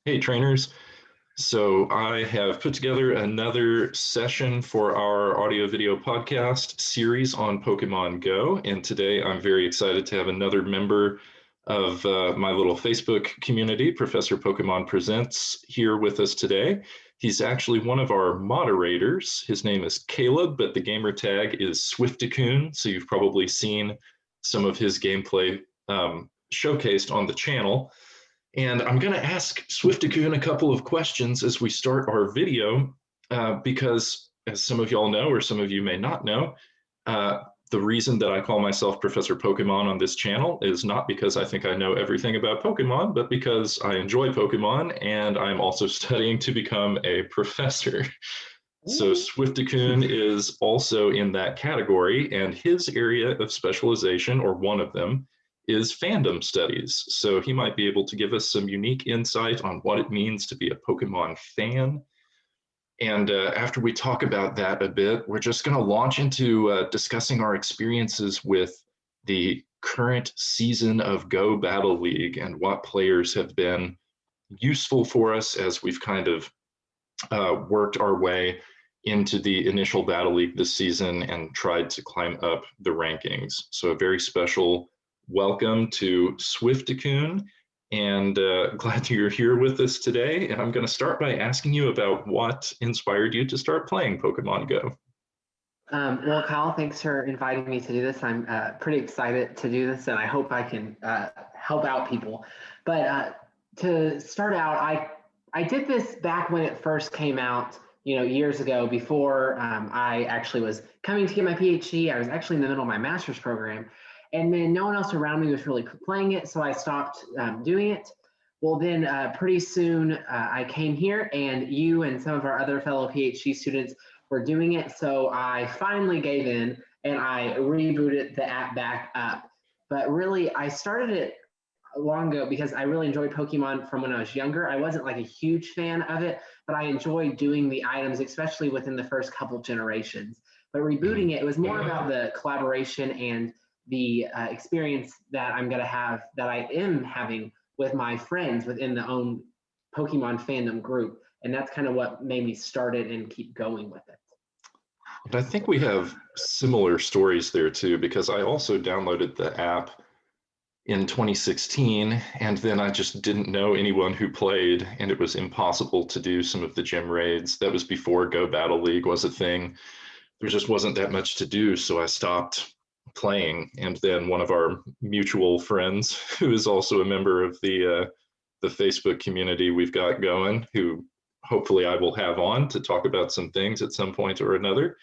Hey trainers. So I have put together another session for our audio video podcast series on Pokemon Go. And today I'm very excited to have another member of my little Facebook community, Professor Pokemon Presents, here with us today. He's actually one of our moderators. His name is Caleb, but the gamer tag is SWIFTicune. So you've probably seen some of his gameplay showcased on the channel. And I'm going to ask SWIFTicune a couple of questions as we start our video, because as some of y'all know, or some of you may not know, the reason that I call myself Professor Pokemon on this channel is not because I think I know everything about Pokemon, but because I enjoy Pokemon and I'm also studying to become a professor. So SWIFTicune is also in that category, and his area of specialization, or one of them, is fandom studies. So he might be able to give us some unique insight on what it means to be a Pokemon fan. And after we talk about that a bit, we're just going to launch into discussing our experiences with the current season of Go Battle League and what players have been useful for us as we've kind of worked our way into the initial Battle League this season and tried to climb up the rankings. So a very special welcome to SWIFTicune, and glad you're here with us today. And I'm going to start by asking you about what inspired you to start playing Pokemon Go. Well, Kyle, thanks for inviting me to do this. I'm pretty excited to do this, and I hope I can help out people. But to start out, I did this back when it first came out, years ago, before I actually was coming to get my PhD. I was actually in the middle of my master's program. And then no one else around me was really playing it, so I stopped doing it. Well, then pretty soon I came here, and you and some of our other fellow PhD students were doing it, so I finally gave in, and I rebooted the app back up. But really, I started it long ago because I really enjoyed Pokemon from when I was younger. I wasn't like a huge fan of it, but I enjoyed doing the items, especially within the first couple generations. But rebooting it was more about the collaboration and the experience that I'm going to have, that I am having with my friends within the own Pokemon fandom group. And that's kind of what made me start it and keep going with it. And I think we have similar stories there too, because I also downloaded the app in 2016, and then I just didn't know anyone who played, and it was impossible to do some of the gym raids. That was before Go Battle League was a thing. There just wasn't that much to do, so I stopped playing. And then one of our mutual friends, who is also a member of the Facebook community we've got going, who hopefully I will have on to talk about some things at some point or another,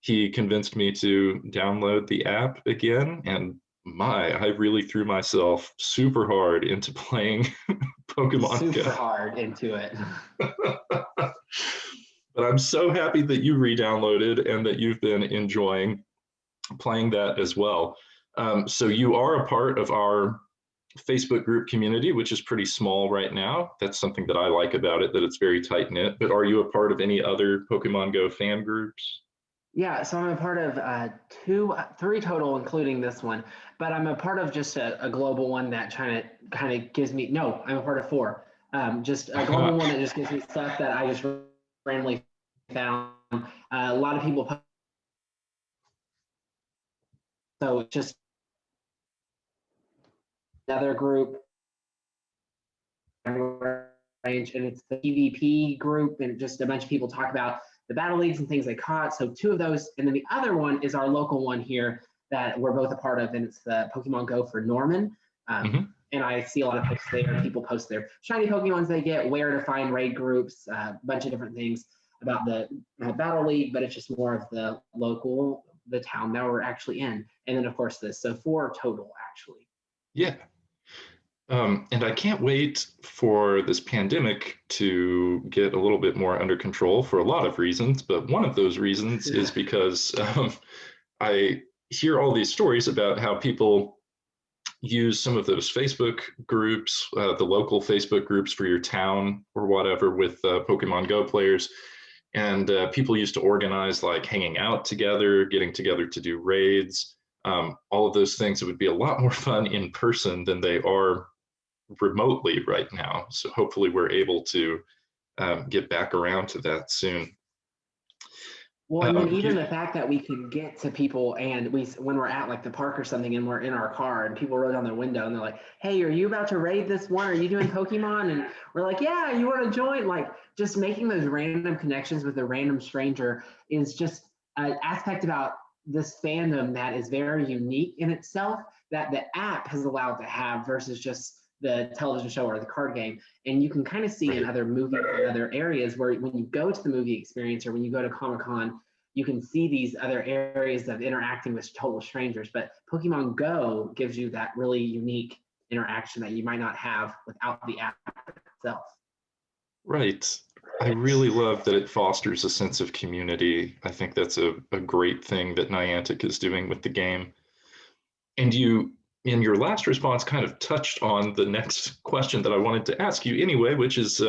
he convinced me to download the app again, and I really threw myself super hard into playing Pokemon Go. Super hard into it. But I'm so happy that you re-downloaded and that you've been enjoying playing that as well. So you are a part of our Facebook group community, which is pretty small right now. That's something that I like about it, that it's very tight-knit. But are you a part of any other Pokemon Go fan groups? Yeah, so I'm a part of three total, including this one. But I'm a part of just a global one that kind of gives me, no, I'm a part of four. Just a global one that just gives me stuff that I just randomly found. A lot of people post, so it's just another group range, and it's the PvP group, and just a bunch of people talk about the battle leagues and things they caught. So two of those, and then the other one is our local one here that we're both a part of, and it's the Pokemon Go for Norman. And I see a lot of posts there. People post their shiny Pokemons they get, where to find raid groups, a bunch of different things about the battle league, but it's just more of the local, the town that we're actually in. And then of course this, so four total actually. Yeah. And I can't wait for this pandemic to get a little bit more under control for a lot of reasons, but one of those reasons is because I hear all these stories about how people use some of those Facebook groups, the local Facebook groups for your town or whatever, with Pokemon Go players. And people used to organize like hanging out together, getting together to do raids, all of those things that would be a lot more fun in person than they are remotely right now. So hopefully we're able to get back around to that soon. Well, and then even the fact that we can get to people and when we're at like the park or something and we're in our car and people roll down their window and they're like, hey, are you about to raid this one? Are you doing Pokemon? And we're like, yeah, you want to join? Like just making those random connections with a random stranger is just an aspect about this fandom that is very unique in itself that the app has allowed to have versus just the television show or the card game. And you can kind of see in other movies and other areas where when you go to the movie experience or when you go to Comic-Con, you can see these other areas of interacting with total strangers. But Pokemon Go gives you that really unique interaction that you might not have without the app itself. Right. I really love that it fosters a sense of community. I think that's a great thing that Niantic is doing with the game. And you, in your last response, kind of touched on the next question that I wanted to ask you anyway, which is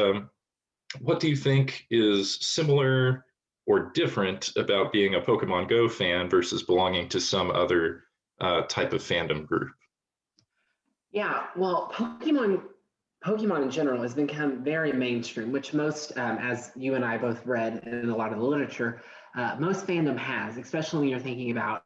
what do you think is similar or different about being a Pokemon Go fan versus belonging to some other type of fandom group? Yeah, well, Pokemon in general has become very mainstream, which most, as you and I both read in a lot of the literature, most fandom has, especially when you're thinking about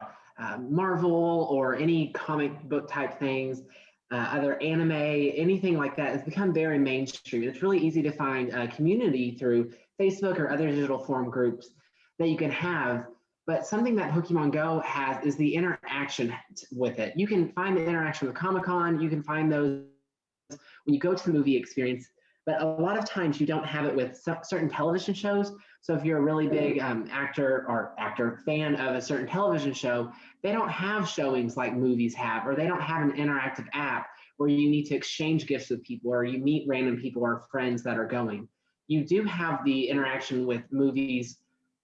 Marvel or any comic book type things, other anime, anything like that has become very mainstream. It's really easy to find a community through Facebook or other digital forum groups that you can have. But something that Pokemon Go has is the interaction with it. You can find the interaction with Comic-Con, you can find those when you go to the movie experience, but a lot of times you don't have it with certain television shows. So if you're a really big actor fan of a certain television show, they don't have showings like movies have, or they don't have an interactive app where you need to exchange gifts with people or you meet random people or friends that are going. You do have the interaction with movies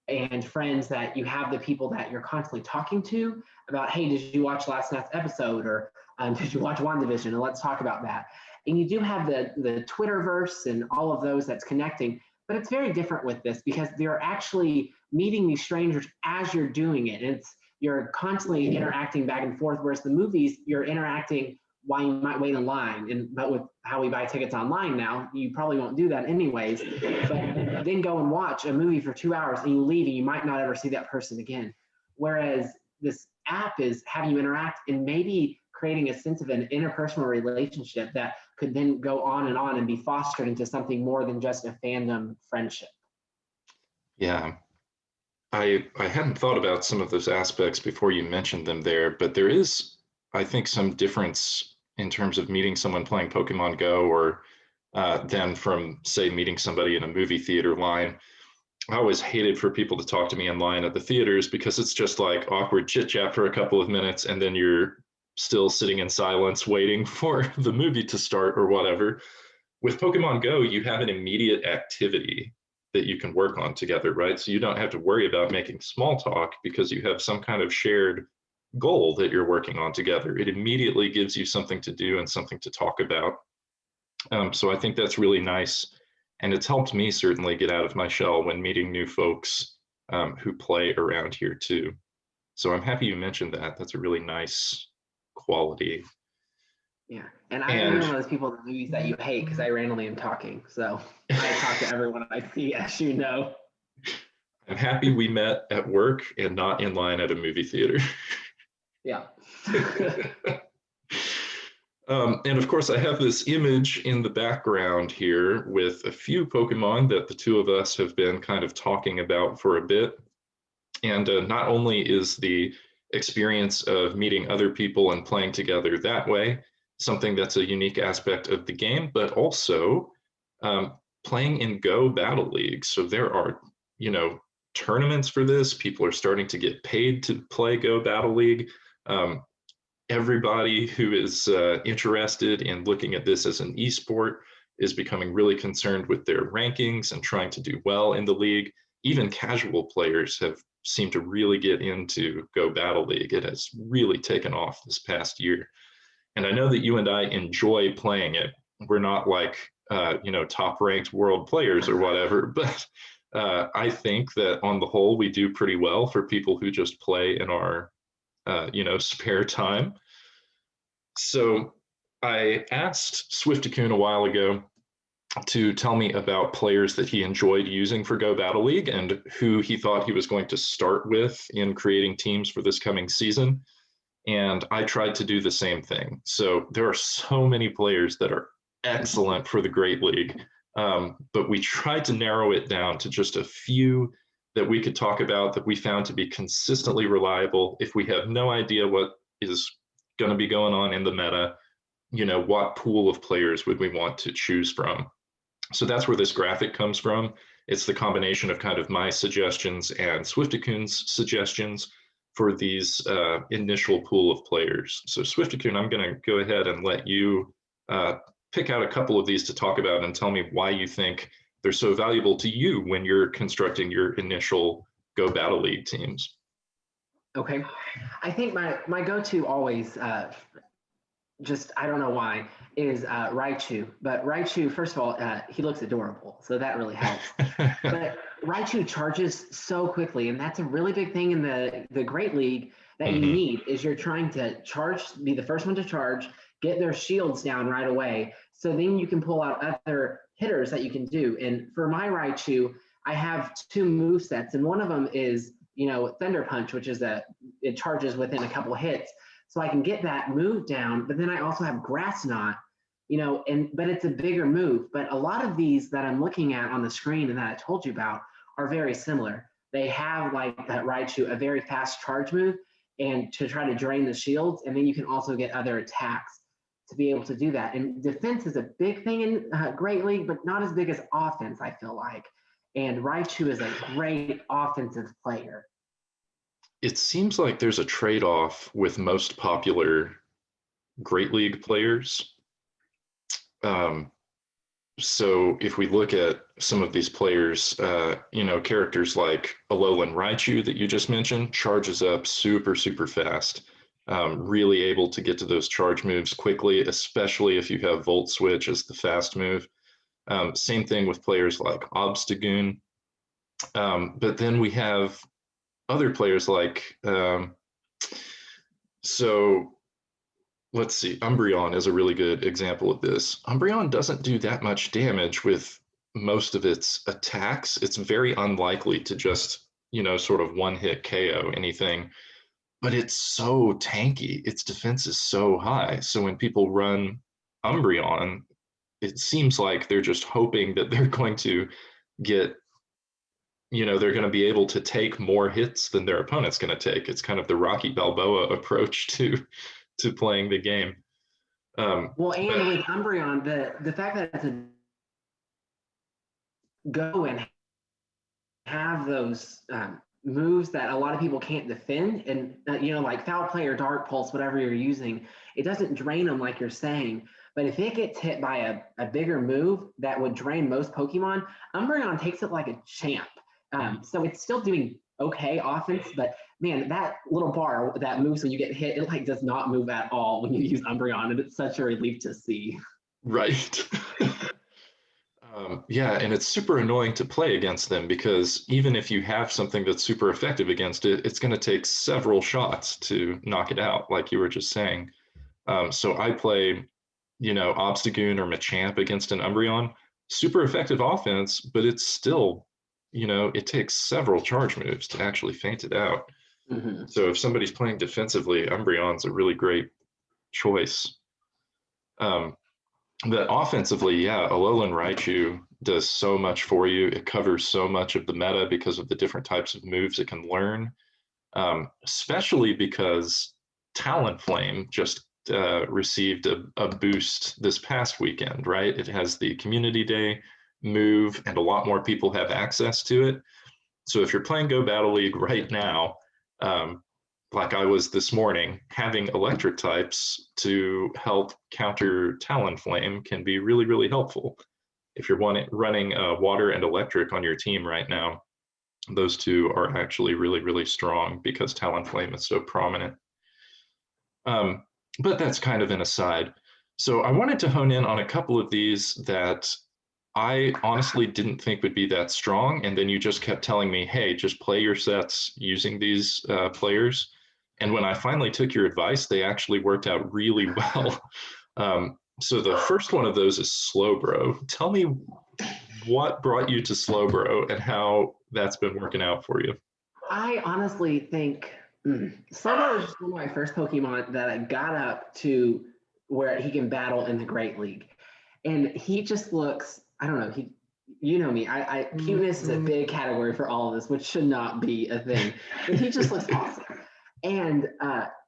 and friends that you have the people that you're constantly talking to about, hey, did you watch last night's episode? Or did you watch WandaVision? And let's talk about that. And you do have the Twitterverse and all of those that's connecting, but it's very different with this because you're actually meeting these strangers as you're doing it. And you're constantly interacting back and forth, whereas the movies, you're interacting while you might wait in line. But with how we buy tickets online now, you probably won't do that anyways. But then go and watch a movie for 2 hours and you leave and you might not ever see that person again. Whereas this app is having you interact and maybe creating a sense of an interpersonal relationship that could then go on and be fostered into something more than just a fandom friendship. Yeah. I hadn't thought about some of those aspects before you mentioned them there, but there is, I think, some difference in terms of meeting someone playing Pokemon Go or than from, say, meeting somebody in a movie theater line. I always hated for people to talk to me in line at the theaters because it's just like awkward chit chat for a couple of minutes and then you're still sitting in silence waiting for the movie to start or whatever. With Pokemon Go, you have an immediate activity that you can work on together, right? So you don't have to worry about making small talk because you have some kind of shared goal that you're working on together. It immediately gives you something to do and something to talk about. So I think that's really nice. And it's helped me certainly get out of my shell when meeting new folks who play around here too. So I'm happy you mentioned that. That's a really nice quality. Yeah, and I'm one of those people in the movies that you hate because I randomly am talking. So I talk to everyone I see, as you know. I'm happy we met at work and not in line at a movie theater. Yeah. And of course, I have this image in the background here with a few Pokemon that the two of us have been kind of talking about for a bit. And not only is the experience of meeting other people and playing together that way something that's a unique aspect of the game, but also playing in Go Battle League. So there are, tournaments for this. People are starting to get paid to play Go Battle League. Everybody who is interested in looking at this as an esport is becoming really concerned with their rankings and trying to do well in the league. Even casual players have seemed to really get into Go Battle League. It has really taken off this past year. And I know that you and I enjoy playing it. We're not like, top ranked world players or whatever, but I think that on the whole, we do pretty well for people who just play in our, spare time. So I asked SWIFTicune a while ago to tell me about players that he enjoyed using for Go Battle League and who he thought he was going to start with in creating teams for this coming season. And I tried to do the same thing. So there are so many players that are excellent for the Great League, but we tried to narrow it down to just a few that we could talk about that we found to be consistently reliable. If we have no idea what is going to be going on in the meta, what pool of players would we want to choose from? So that's where this graphic comes from. It's the combination of kind of my suggestions and SWIFTicune's suggestions for these initial pool of players. So SWIFTicune, I'm going to go ahead and let you pick out a couple of these to talk about and tell me why you think they're so valuable to you when you're constructing your initial Go Battle League teams. Okay. I think my go-to always, just, I don't know why, is Raichu. But Raichu, first of all, he looks adorable, so that really helps. But Raichu charges so quickly, and that's a really big thing in the Great League that you need, is you're trying to charge, be the first one to charge, get their shields down right away, so then you can pull out other hitters that you can do. And for my Raichu, I have two move sets, and one of them is, Thunder Punch, which is it charges within a couple hits. So I can get that move down, but then I also have Grass Knot, but it's a bigger move. But a lot of these that I'm looking at on the screen and that I told you about are very similar. They have, like that Raichu, a very fast charge move and to try to drain the shields. And then you can also get other attacks to be able to do that. And defense is a big thing in Great League, but not as big as offense, I feel like. And Raichu is a great offensive player. It seems like there's a trade-off with most popular Great League players. So if we look at some of these players, characters like Alolan Raichu that you just mentioned, charges up super, super fast. Really able to get to those charge moves quickly, especially if you have Volt Switch as the fast move. Same thing with players like Obstagoon. But then we have other players like, so let's see, Umbreon is a really good example of this. Umbreon doesn't do that much damage with most of its attacks. It's very unlikely to just, sort of one-hit KO anything, but it's so tanky. Its defense is so high. So when people run Umbreon, it seems like they're just hoping that they're going to get, they're going to be able to take more hits than their opponent's going to take. It's kind of the Rocky Balboa approach to playing the game. And with Umbreon, the fact that it's a go and have those moves that a lot of people can't defend, and like Foul Play or Dark Pulse, whatever you're using, it doesn't drain them like you're saying. But if it gets hit by a bigger move that would drain most Pokemon, Umbreon takes it like a champ. So it's still doing okay offense, but man, that little bar that moves when you get hit, it like does not move at all when you use Umbreon, and it's such a relief to see. Right. Yeah, and it's super annoying to play against them because even if you have something that's super effective against it, it's going to take several shots to knock it out, like you were just saying. So I play, Obstagoon or Machamp against an Umbreon, super effective offense, but it's still, it takes several charge moves to actually feint it out. Mm-hmm. So if somebody's playing defensively, Umbreon's a really great choice. But offensively, yeah, Alolan Raichu does so much for you. It covers so much of the meta because of the different types of moves it can learn, especially because Talonflame just received a boost this past weekend, right? It has the Community Day move, and a lot more people have access to it. So if you're playing Go Battle League right now, like I was this morning, having electric types to help counter Talonflame can be really, really helpful. If you're running water and electric on your team right now, those two are actually really, really strong because Talonflame is so prominent. But that's kind of an aside. So I wanted to hone in on a couple of these that I honestly didn't think would be that strong. And then you just kept telling me, hey, just play your sets using these players. And when I finally took your advice, they actually worked out really well. So the first one of those is Slowbro. Tell me what brought you to Slowbro and how that's been working out for you. I honestly think Slowbro is just one of my first Pokemon that I got up to where he can battle in the Great League. And he just looks, I don't know, you know me, cuteness is a big category for all of this, which should not be a thing. But he just looks awesome. And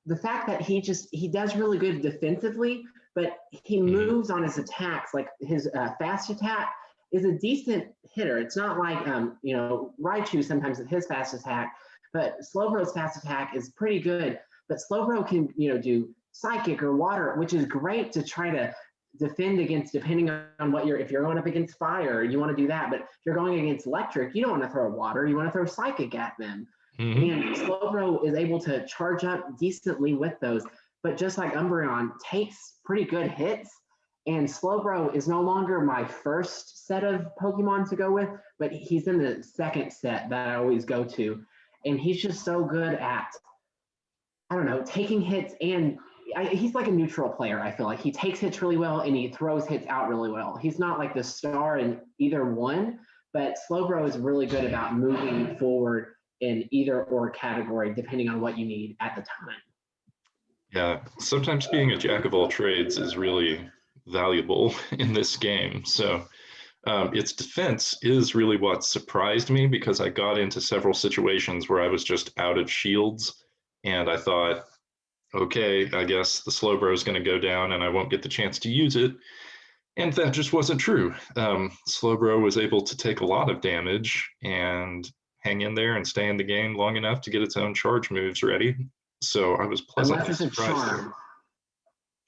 the fact that he does really good defensively, but he moves on his attacks, like his fast attack is a decent hitter. It's not like Raichu sometimes with his fast attack, but Slowbro's fast attack is pretty good. But Slowbro can do psychic or water, which is great to try to defend against, depending on what if you're going up against fire, you want to do that. But if you're going against electric, you don't want to throw water, you want to throw psychic at them. And Slowbro is able to charge up decently with those. But just like Umbreon, takes pretty good hits. And Slowbro is no longer my first set of Pokemon to go with, but he's in the second set that I always go to. And he's just so good at, I don't know, taking hits. And he's like a neutral player, I feel like. He takes hits really well and he throws hits out really well. He's not like the star in either one, but Slowbro is really good about moving forward in either or category, depending on what you need at the time. Yeah, sometimes being a jack of all trades is really valuable in this game. So its defense is really what surprised me, because I got into several situations where I was just out of shields and I thought, okay, I guess the Slowbro is going to go down and I won't get the chance to use it. And that just wasn't true. Slowbro was able to take a lot of damage and hang in there and stay in the game long enough to get its own charge moves ready. So I was pleasantly surprised.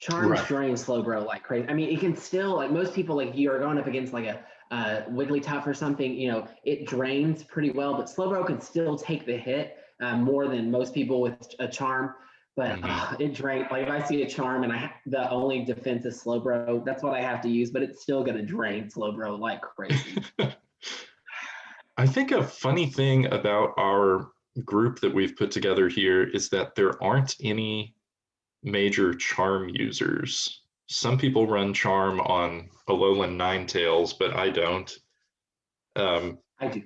Charms drain Slowbro like crazy. I mean, it can still, like most people, like you are going up against like a Wigglytuff or something, it drains pretty well, but Slowbro can still take the hit more than most people with a charm. But it drains. Like if I see a charm and the only defense is Slowbro, that's what I have to use, but it's still going to drain Slowbro like crazy. I think a funny thing about our group that we've put together here is that there aren't any major charm users. Some people run charm on Alolan Ninetales, but I don't. I do.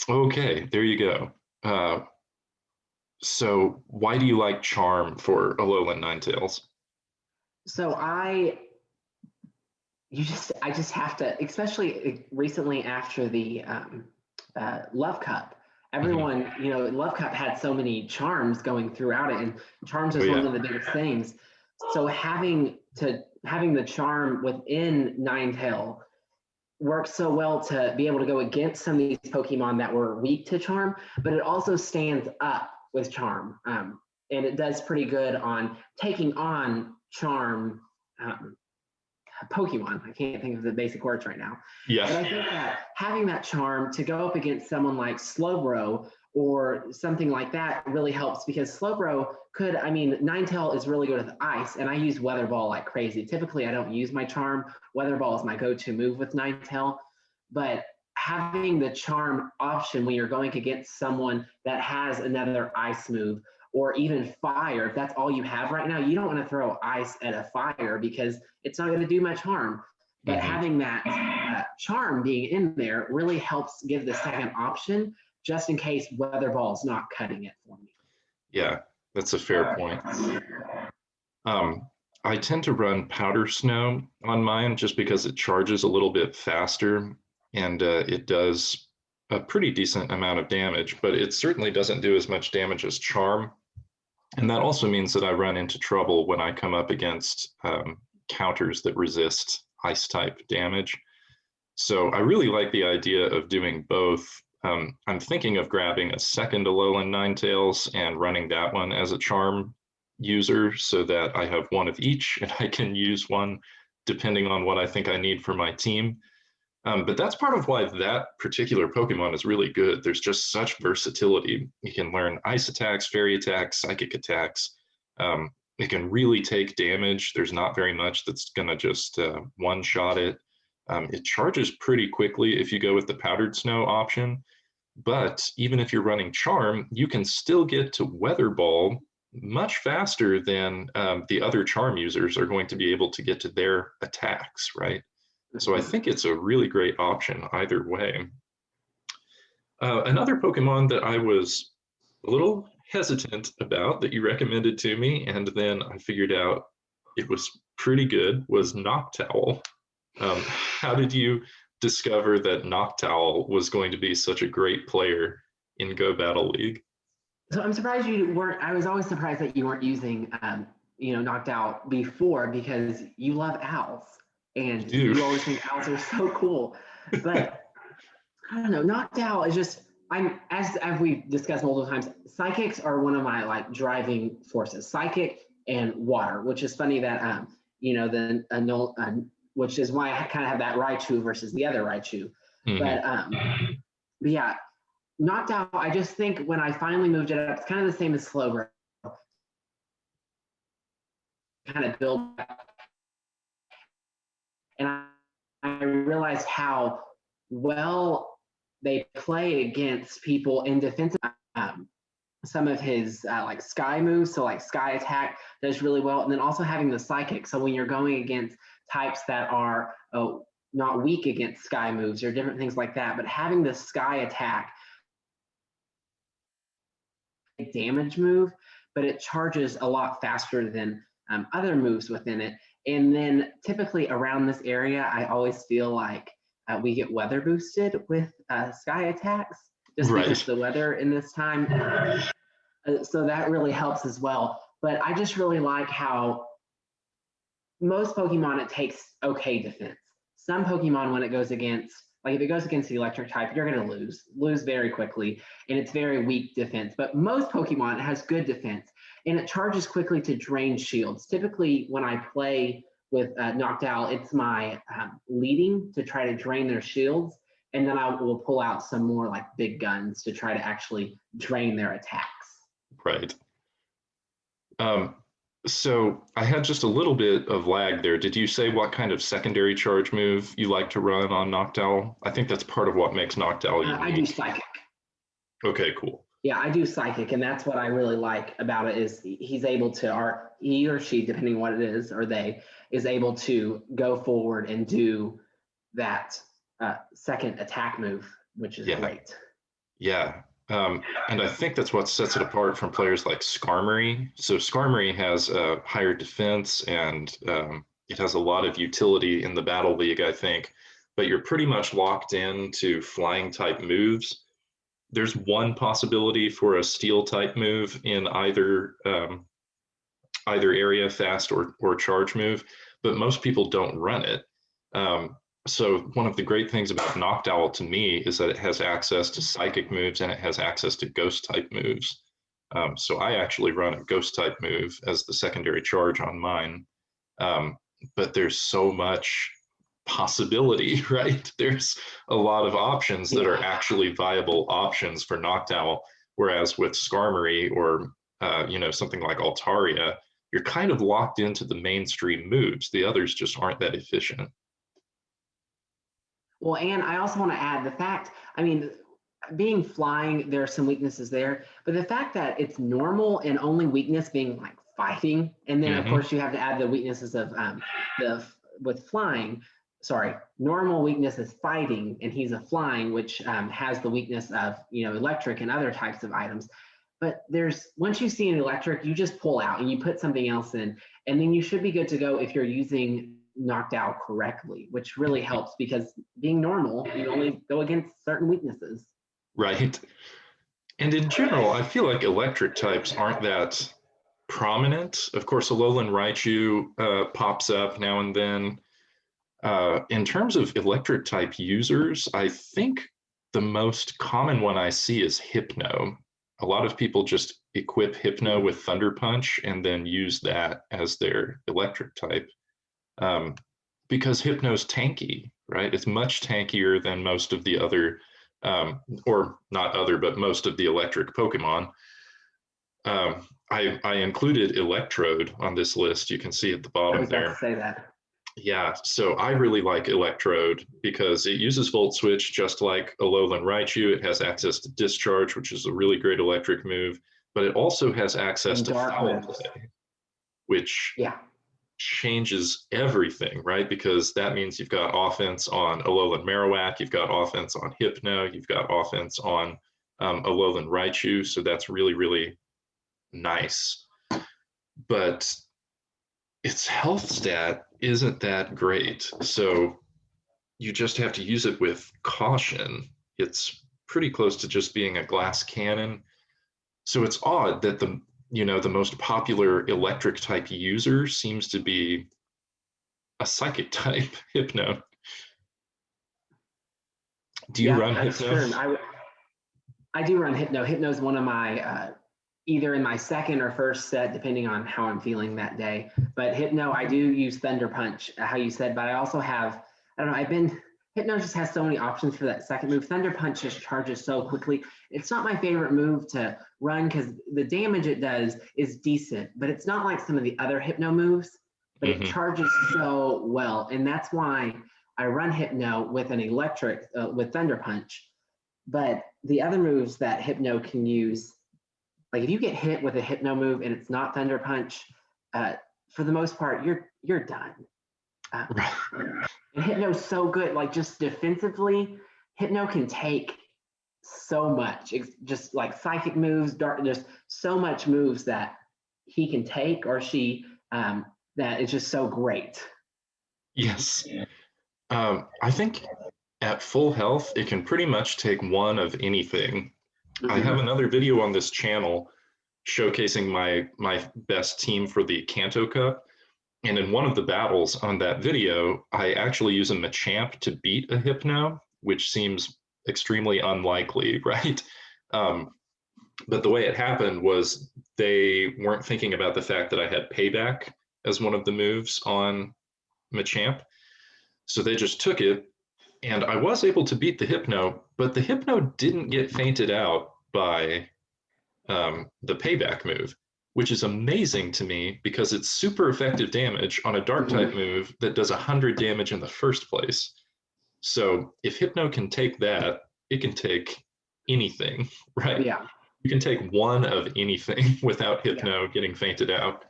Okay, there you go. So why do you like charm for Alolan Ninetales? So I just have to, especially recently after the Love Cup. Everyone, Love Cup had so many charms going throughout it, and charms is one of the biggest things. So having the charm within Ninetale works so well to be able to go against some of these Pokemon that were weak to charm, but it also stands up with charm, and it does pretty good on taking on charm Pokemon. I can't think of the basic words right now. Yeah. But I think that having that charm to go up against someone like Slowbro or something like that really helps, because Slowbro Ninetale is really good with ice, and I use Weather Ball like crazy. Typically, I don't use my charm. Weather Ball is my go-to move with Ninetale, but having the charm option when you're going against someone that has another ice move, or even fire, if that's all you have right now, you don't want to throw ice at a fire because it's not going to do much harm. But having that charm being in there really helps give the second option, just in case Weather Ball's not cutting it for me. Yeah, that's a fair point. I tend to run Powder Snow on mine just because it charges a little bit faster, and it does a pretty decent amount of damage, but it certainly doesn't do as much damage as Charm. And that also means that I run into trouble when I come up against counters that resist ice type damage. So I really like the idea of doing both. I'm thinking of grabbing a second Alolan Ninetales and running that one as a charm user so that I have one of each and I can use one depending on what I think I need for my team. But that's part of why that particular Pokemon is really good. There's just such versatility. You can learn ice attacks, fairy attacks, psychic attacks. It can really take damage. There's not very much that's going to just one-shot it. It charges pretty quickly if you go with the Powdered Snow option. But even if you're running Charm, you can still get to Weather Ball much faster than the other charm users are going to be able to get to their attacks, right? So I think it's a really great option either way. Another Pokemon that I was a little hesitant about that you recommended to me, and then I figured out it was pretty good, was Noctowl. How did you discover that Noctowl was going to be such a great player in Go Battle League? So I'm surprised you weren't. I was always surprised that you weren't using, Noctowl before, because you love owls and you always think owls are so cool. But I don't know, Noctowl is just, as we've discussed multiple times, psychics are one of my like driving forces. Psychic and water, which is funny that which is why I kind of have that Raichu versus the other Raichu. Mm-hmm. But yeah, Noctowl, I just think when I finally moved it up, it's kind of the same as Slowbro. Kind of build, and I realized how well they play against people in defensive. Some of his like sky moves, so like sky attack does really well, and then also having the psychic. So when you're going against types that are not weak against sky moves or different things like that, but having the sky attack damage move, but it charges a lot faster than other moves within it. And then typically around this area, I always feel like we get weather boosted with sky attacks, just because the weather in this time. So that really helps as well. But I just really like how most Pokemon, it takes okay defense. Some Pokemon, when it goes against, like if it goes against the electric type, you're going to lose very quickly, and it's very weak defense. But most Pokemon has good defense, and it charges quickly to drain shields. Typically, when I play with Noctowl, it's my leading to try to drain their shields, and then I will pull out some more like big guns to try to actually drain their attacks. Right. So I had just a little bit of lag there. Did you say what kind of secondary charge move you like to run on Noctowl? I think that's part of what makes Noctowl unique. I do Psychic. Okay, cool. Yeah, I do Psychic, and that's what I really like about it is he's able to, or he or she, depending on what it is, or they, is able to go forward and do that second attack move, which is great. Yeah. And I think that's what sets it apart from players like Skarmory. So Skarmory has a higher defense, and it has a lot of utility in the Battle League, I think, but you're pretty much locked into flying type moves. There's one possibility for a steel type move in either area, fast or charge move, but most people don't run it. So one of the great things about Noctowl to me is that it has access to psychic moves and it has access to ghost type moves. So I actually run a ghost type move as the secondary charge on mine. But there's so much possibility, right? There's a lot of options that are actually viable options for Noctowl, whereas with Skarmory or something like Altaria, you're kind of locked into the mainstream moves. The others just aren't that efficient. Well, and I also want to add the fact, being flying, there are some weaknesses there, but the fact that it's normal and only weakness being like fighting, and then of course you have to add the weaknesses of with flying. Sorry, normal weakness is fighting, and he's a flying, which has the weakness of electric and other types of items. But once you see an electric, you just pull out and you put something else in, and then you should be good to go if you're using Noctowl correctly, which really helps because being normal, you only go against certain weaknesses. Right. And in general, I feel like electric types aren't that prominent. Of course, Alolan Raichu pops up now and then. In terms of electric type users, I think the most common one I see is Hypno. A lot of people just equip Hypno with Thunder Punch and then use that as their electric type. Because Hypno's tanky, right? It's much tankier than most of the other, or not other, but most of the electric Pokemon. I included Electrode on this list. You can see at the bottom there. I was about to say that. Yeah, so I really like Electrode because it uses Volt Switch just like Alolan Raichu. It has access to Discharge, which is a really great electric move, but it also has access And to dark foul moves. play, which Yeah. changes everything, right? Because that means you've got offense on Alolan Marowak, you've got offense on Hypno, you've got offense on Alolan Raichu, so that's really, really nice. But its health stat isn't that great, so you just have to use it with caution. It's pretty close to just being a glass cannon. So it's odd that the most popular electric type user seems to be a psychic type, Hypno. Do you Yeah, run that's Hypno? true. I do run Hypno. Hypno is one of my either in my second or first set, depending on how I'm feeling that day. But Hypno, I do use Thunder Punch, how you said, but I also have, I don't know, Hypno just has so many options for that second move. Thunder Punch just charges so quickly. It's not my favorite move to run because the damage it does is decent, but it's not like some of the other Hypno moves, but it charges so well. And that's why I run Hypno with an electric, with Thunder Punch. But the other moves that Hypno can use, like if you get hit with a Hypno move and it's not Thunder Punch, for the most part, you're done. And Hypno's so good, like just defensively, Hypno can take so much. It's just like psychic moves, dark, just so much moves that he can take or she that is just so great. Yes. I think at full health, it can pretty much take one of anything. I have another video on this channel showcasing my best team for the Kanto Cup. And in one of the battles on that video, I actually use a Machamp to beat a Hypno, which seems extremely unlikely, right? But the way it happened was they weren't thinking about the fact that I had Payback as one of the moves on Machamp. So they just took it, and I was able to beat the Hypno, but the Hypno didn't get fainted out by the Payback move, which is amazing to me because it's super effective damage on a dark type move that does 100 damage in the first place. So if Hypno can take that, it can take anything, right? Yeah. You can take one of anything without Hypno getting fainted out.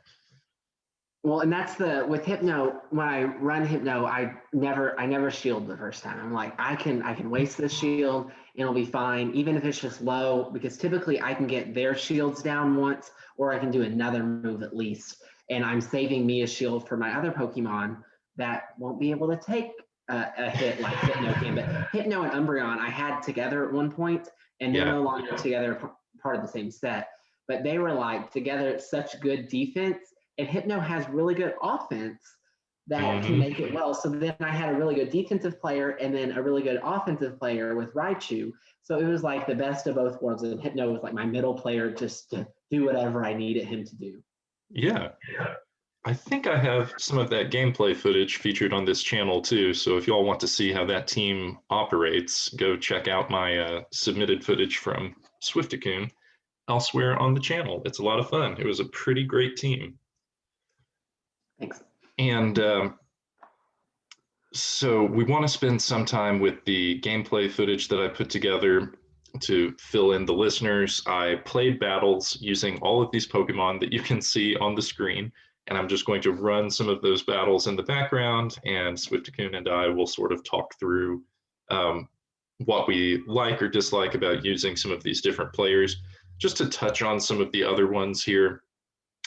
Well, and that's with Hypno, when I run Hypno, I never shield the first time. I'm like, I can waste this shield and it'll be fine, even if it's just low, because typically I can get their shields down once, or I can do another move at least. And I'm saving me a shield for my other Pokemon that won't be able to take a hit like Hypno can. But Hypno and Umbreon I had together at one point, and they're no longer together, part of the same set. But they were like together, such good defense. And Hypno has really good offense that can make it well. So then I had a really good defensive player and then a really good offensive player with Raichu. So it was like the best of both worlds. And Hypno was like my middle player just to do whatever I needed him to do. Yeah. I think I have some of that gameplay footage featured on this channel too. So if y'all want to see how that team operates, go check out my submitted footage from SWIFTicune elsewhere on the channel. It's a lot of fun. It was a pretty great team. Thanks. And so we want to spend some time with the gameplay footage that I put together to fill in the listeners. I played battles using all of these Pokemon that you can see on the screen, and I'm just going to run some of those battles in the background, and SWIFTicune and I will sort of talk through what we like or dislike about using some of these different players. Just to touch on some of the other ones here.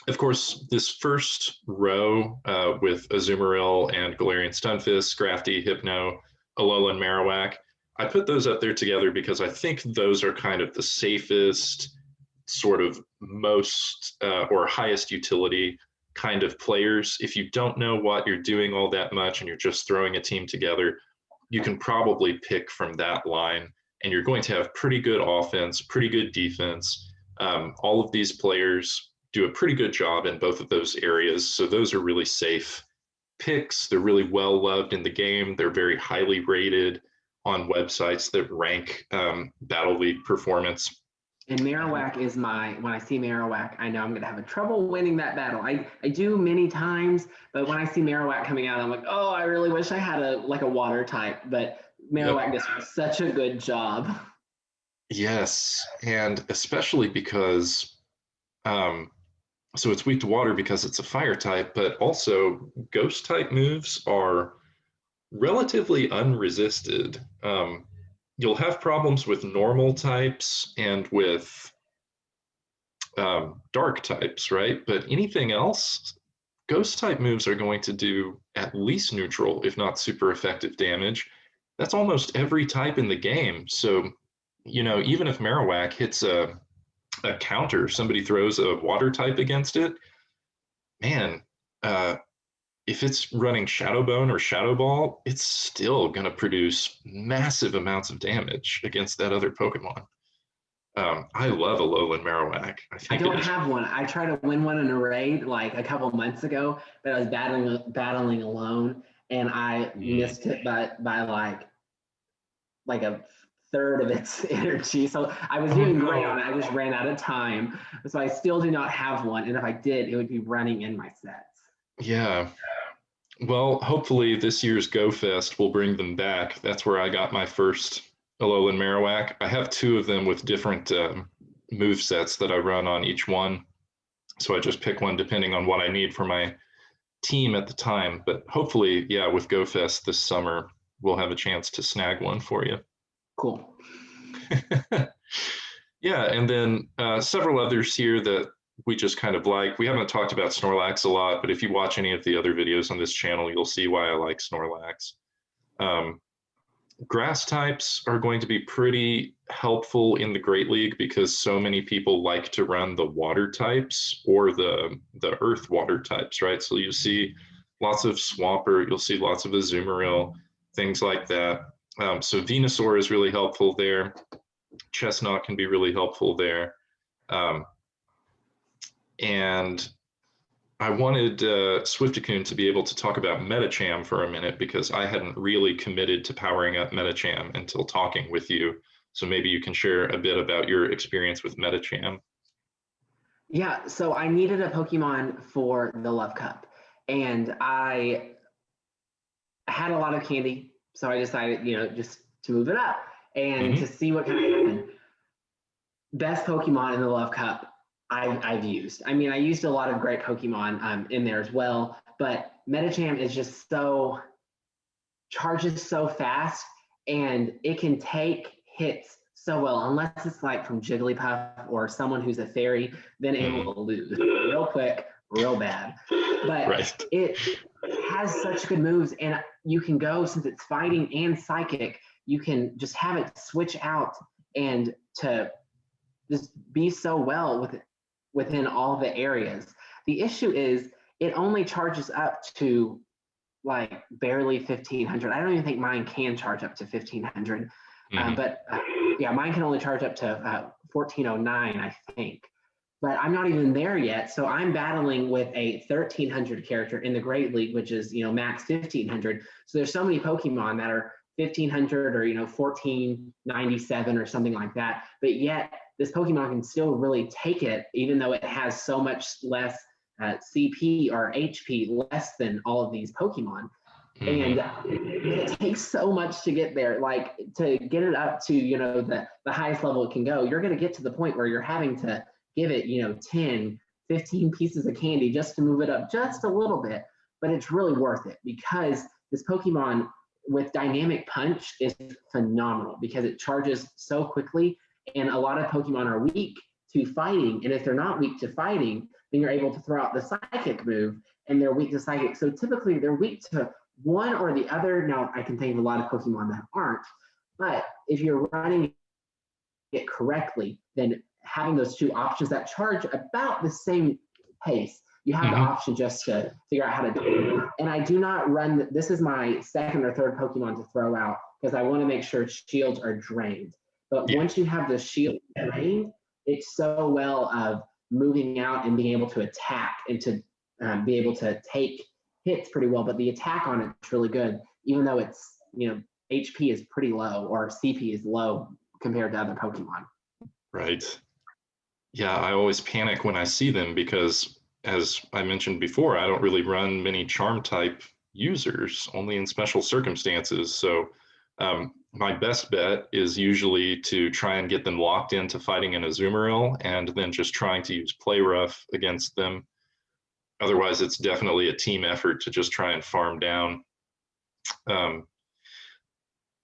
Of course, this first row with Azumarill and Galarian Stunfisk, Scrafty, Hypno, Alolan Marowak, I put those up there together because I think those are kind of the safest, sort of most or highest utility kind of players. If you don't know what you're doing all that much and you're just throwing a team together, you can probably pick from that line, and you're going to have pretty good offense, pretty good defense. All of these players do a pretty good job in both of those areas. So those are really safe picks. They're really well loved in the game. They're very highly rated on websites that rank Battle League performance. And Marowak is when I see Marowak, I know I'm going to have a trouble winning that battle. I do many times, but when I see Marowak coming out, I'm like, oh, I really wish I had a water type, but Marowak does such a good job. Yes, and especially because So it's weak to water because it's a fire type, but also ghost type moves are relatively unresisted. You'll have problems with normal types and with dark types, right? But anything else, ghost type moves are going to do at least neutral, if not super effective damage. That's almost every type in the game. So, even if Marowak hits a counter, somebody throws a water type against it, man, if it's running Shadow Bone or Shadow Ball, it's still going to produce massive amounts of damage against that other Pokemon. I love Alolan Marowak. I don't have one. I tried to win one in a raid like a couple months ago, but I was battling alone, and I missed it by like a third of its energy. So I was doing great on it. I just ran out of time. So I still do not have one. And if I did, it would be running in my sets. Yeah. Well, hopefully this year's Go Fest will bring them back. That's where I got my first Alolan Marowak. I have two of them with different move sets that I run on each one. So I just pick one depending on what I need for my team at the time. But hopefully, yeah, with Go Fest this summer, we'll have a chance to snag one for you. Cool. Yeah, and then several others here that we just kind of like. We haven't talked about Snorlax a lot, but if you watch any of the other videos on this channel, you'll see why I like Snorlax. Grass types are going to be pretty helpful in the Great League because so many people like to run the water types or the earth water types, right? So you see lots of Swampert, you'll see lots of Azumarill, things like that. So Venusaur is really helpful there. Chestnut can be really helpful there. And I wanted SWIFTicune to be able to talk about Metacham for a minute because I hadn't really committed to powering up Metacham until talking with you. So maybe you can share a bit about your experience with Metacham. Yeah, so I needed a Pokemon for the Love Cup, and I had a lot of candy, so I decided, just to move it up and to see what kind of happen. Best Pokemon in the Love Cup I've used. I mean, I used a lot of great Pokemon in there as well, but Metacham is just charges so fast, and it can take hits so well, unless it's like from Jigglypuff or someone who's a fairy, then it will lose real quick, real bad. But it has such good moves, and you can go, since it's fighting and psychic, you can just have it switch out and to just be so well within all the areas. The issue is it only charges up to like barely 1500. I don't even think mine can charge up to 1500. But yeah, mine can only charge up to 1409, I think. But I'm not even there yet. So I'm battling with a 1300 character in the Great League, which is, max 1500. So there's so many Pokemon that are 1500 or 1497 or something like that. But yet this Pokemon can still really take it, even though it has so much less CP or HP less than all of these Pokemon. And it takes so much to get there. Like, to get it up to the highest level it can go, you're going to get to the point where you're having to give it 10, 15 pieces of candy just to move it up just a little bit. But it's really worth it because this Pokemon with Dynamic Punch is phenomenal because it charges so quickly, and a lot of Pokemon are weak to fighting. And if they're not weak to fighting, then you're able to throw out the Psychic move, and they're weak to Psychic. So typically they're weak to one or the other. Now, I can think of a lot of Pokemon that aren't, but if you're running it correctly, then having those two options that charge about the same pace, you have the option just to figure out how to do it. And I do not run, this is my second or third Pokemon to throw out because I want to make sure shields are drained. But once you have the shield drained, it's so well of moving out and being able to attack and to be able to take hits pretty well. But the attack on it's really good, even though it's, HP is pretty low or CP is low compared to other Pokemon. Right. Yeah, I always panic when I see them because, as I mentioned before, I don't really run many charm type users, only in special circumstances. So my best bet is usually to try and get them locked into fighting an Azumarill and then just trying to use Play Rough against them. Otherwise, it's definitely a team effort to just try and farm down.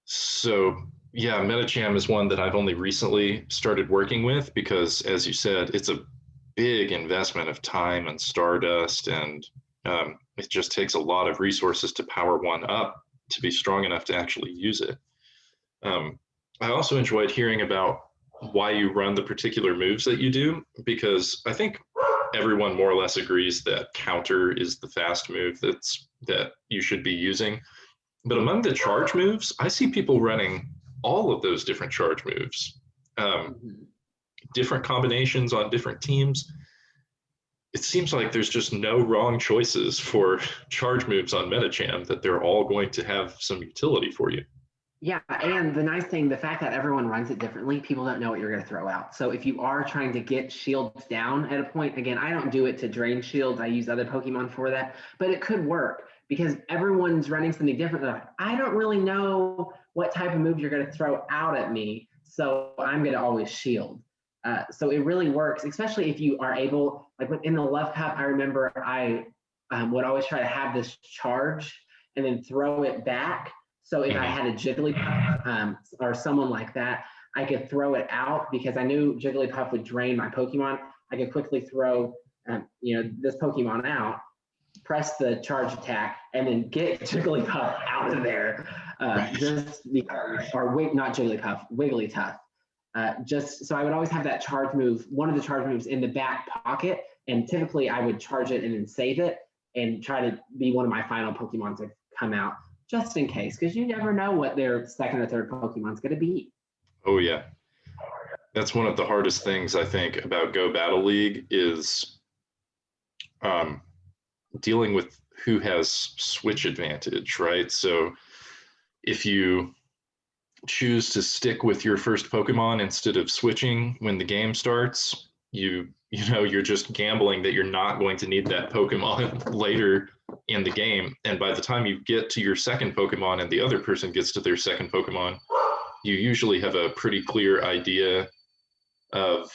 So yeah, Metacham is one that I've only recently started working with because, as you said, it's a big investment of time and Stardust, and it just takes a lot of resources to power one up to be strong enough to actually use it. I also enjoyed hearing about why you run the particular moves that you do, because I think everyone more or less agrees that counter is the fast move that you should be using. But among the charge moves, I see people running all of those different charge moves, different combinations on different teams. It seems like there's just no wrong choices for charge moves on Metacham, that they're all going to have some utility for you. Yeah, and the nice thing, the fact that everyone runs it differently, people don't know what you're going to throw out. So if you are trying to get shields down at a point, again, I don't do it to drain shields. I use other Pokemon for that, but it could work because everyone's running something different. Like, I don't really know what type of move you're going to throw out at me, so I'm going to always shield. So it really works, especially if you are able, like in the left cup, I remember I would always try to have this charge and then throw it back. So if I had a Jigglypuff or someone like that, I could throw it out because I knew Jigglypuff would drain my Pokemon. I could quickly throw, this Pokemon out, press the charge attack, and then get Jigglypuff out of there. Just because, or not Jigglypuff, Wigglytuff. Just so I would always have that charge move, one of the charge moves in the back pocket, and typically I would charge it and then save it and try to be one of my final Pokemon to come out, just in case, because you never know what their second or third Pokemon's going to be. Oh yeah, that's one of the hardest things I think about Go Battle League is dealing with who has switch advantage, right? So if you choose to stick with your first Pokemon instead of switching when the game starts, you're just gambling that you're not going to need that Pokemon later in the game. And by the time you get to your second Pokemon and the other person gets to their second Pokemon, you usually have a pretty clear idea of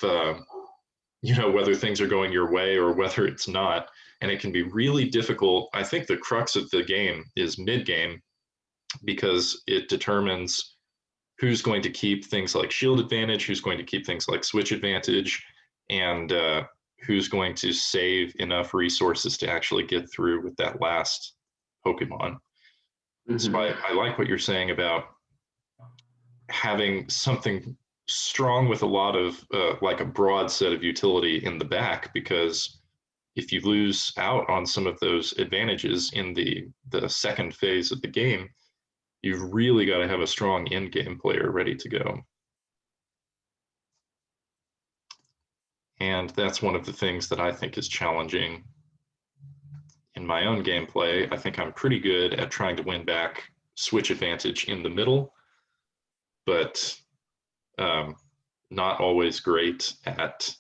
whether things are going your way or whether it's not. And it can be really difficult. I think the crux of the game is mid-game, because it determines who's going to keep things like shield advantage, who's going to keep things like switch advantage, and who's going to save enough resources to actually get through with that last Pokemon. So I like what you're saying about having something strong with a lot of like a broad set of utility in the back, because if you lose out on some of those advantages in the second phase of the game, you've really got to have a strong in-game player ready to go. And that's one of the things that I think is challenging in my own gameplay. I think I'm pretty good at trying to win back switch advantage in the middle, but not always great at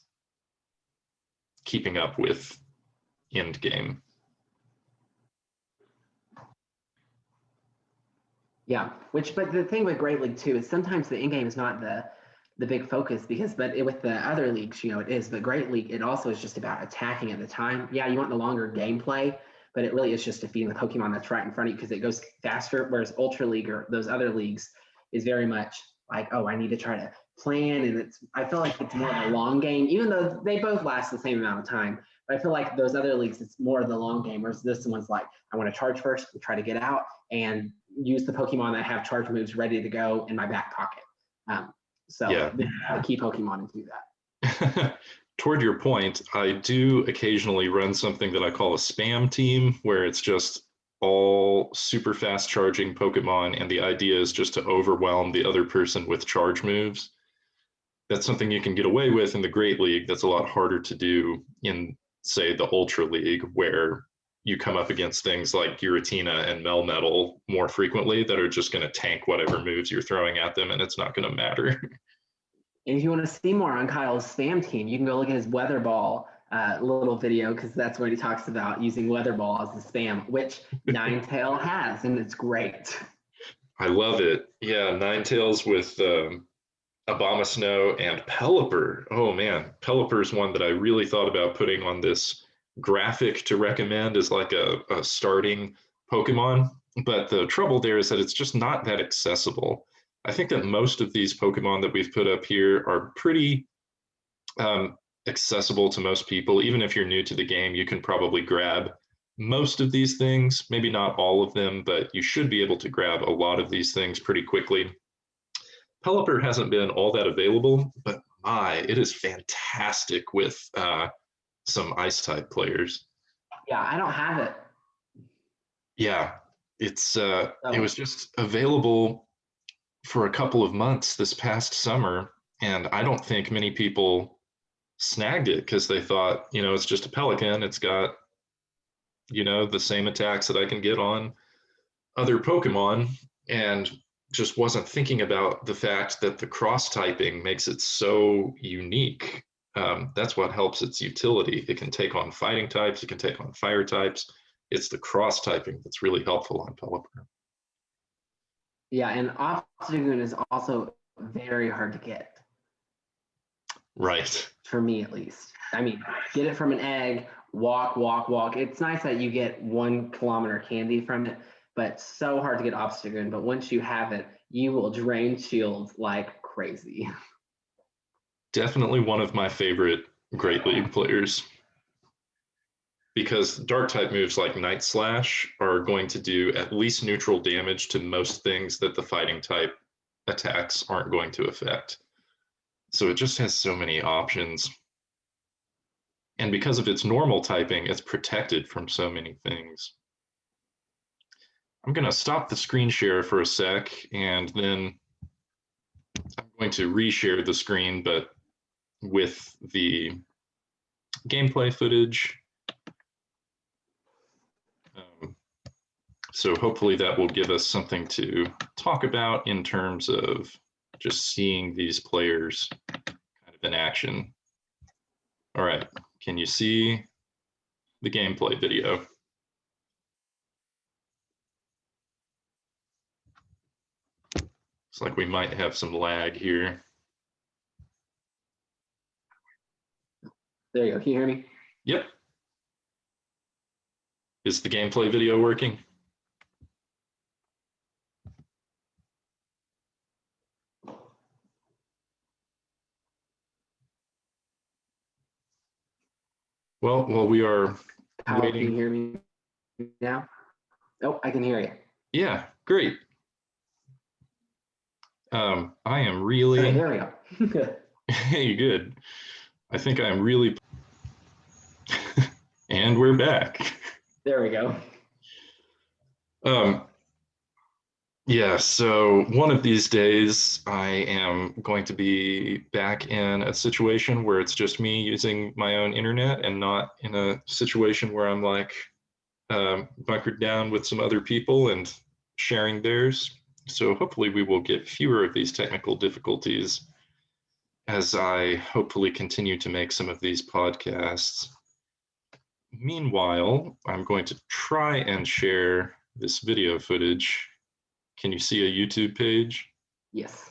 keeping up with end game. Yeah, but the thing with Great League too is sometimes the in-game is not the big focus, but with the other leagues, it is. But Great League, it also is just about attacking at the time. Yeah, you want the longer gameplay, but it really is just defeating the Pokemon that's right in front of you because it goes faster. Whereas Ultra League or those other leagues is very much like, oh, I need to try to plan, and I feel like it's more of a long game, even though they both last the same amount of time. But I feel like those other leagues, it's more of the long game, whereas this one's like, I want to charge first, try to get out, and use the Pokemon that have charge moves ready to go in my back pocket. The key Pokemon and do that. Toward your point, I do occasionally run something that I call a spam team, where it's just all super fast charging Pokemon, and the idea is just to overwhelm the other person with charge moves. That's something you can get away with in the Great League. That's a lot harder to do in, say, the Ultra League, where you come up against things like Giratina and Melmetal more frequently that are just going to tank whatever moves you're throwing at them, and it's not going to matter. And if you want to see more on Kyle's spam team, you can go look at his Weather Ball little video, because that's what he talks about, using Weather Ball as the spam, which Ninetale has, and it's great. I love it. Yeah, Ninetales with Abomasnow and Pelipper. Oh man, Pelipper is one that I really thought about putting on this graphic to recommend as like a starting Pokemon. But the trouble there is that it's just not that accessible. I think that most of these Pokemon that we've put up here are pretty accessible to most people. Even if you're new to the game, you can probably grab most of these things, maybe not all of them, but you should be able to grab a lot of these things pretty quickly. Pelipper hasn't been all that available, but it is fantastic with some ice type players. Yeah, I don't have it. Yeah, it was just available for a couple of months this past summer, and I don't think many people snagged it because they thought, it's just a pelican. It's got, the same attacks that I can get on other Pokemon, and just wasn't thinking about the fact that the cross typing makes it so unique. That's what helps its utility. It can take on fighting types, it can take on fire types. It's the cross typing that's really helpful on Pelipper. Yeah, and Obstagoon is also very hard to get. Right. For me, at least. I mean, get it from an egg, walk. It's nice that you get 1 kilometer candy from it, but so hard to get Obstagoon. But once you have it, you will drain shields like crazy. Definitely one of my favorite Great League players, because dark type moves like Night Slash are going to do at least neutral damage to most things that the fighting type attacks aren't going to affect. So it just has so many options. And because of its normal typing, it's protected from so many things. I'm going to stop the screen share for a sec, and then I'm going to reshare the screen, but with the gameplay footage. So hopefully that will give us something to talk about in terms of just seeing these players kind of in action. All right, can you see the gameplay video? Looks like we might have some lag here. There you go. Can you hear me? Yep. Is the gameplay video working? Well, while we are waiting. Can you hear me now? Oh, I can hear you. Yeah, great. I am really. Okay, there we go. Hey, good. I think I'm really. And we're back. There we go. Yeah, so one of these days I am going to be back in a situation where it's just me using my own internet and not in a situation where I'm like bunkered down with some other people and sharing theirs. So hopefully we will get fewer of these technical difficulties as I hopefully continue to make some of these podcasts. Meanwhile, I'm going to try and share this video footage. Can you see a YouTube page? Yes.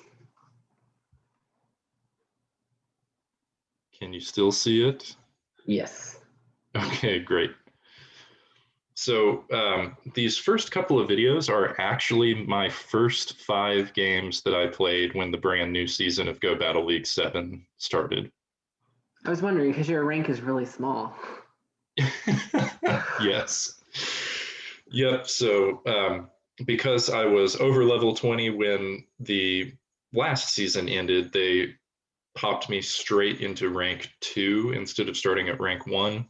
Can you still see it? Yes. Okay, great. So these first couple of videos are actually my first 5 games that I played when the brand new season of Go Battle League 7 started. I was wondering, because your rank is really small. Yes. Yep, so because I was over level 20 when the last season ended, they popped me straight into rank 2 instead of starting at rank 1.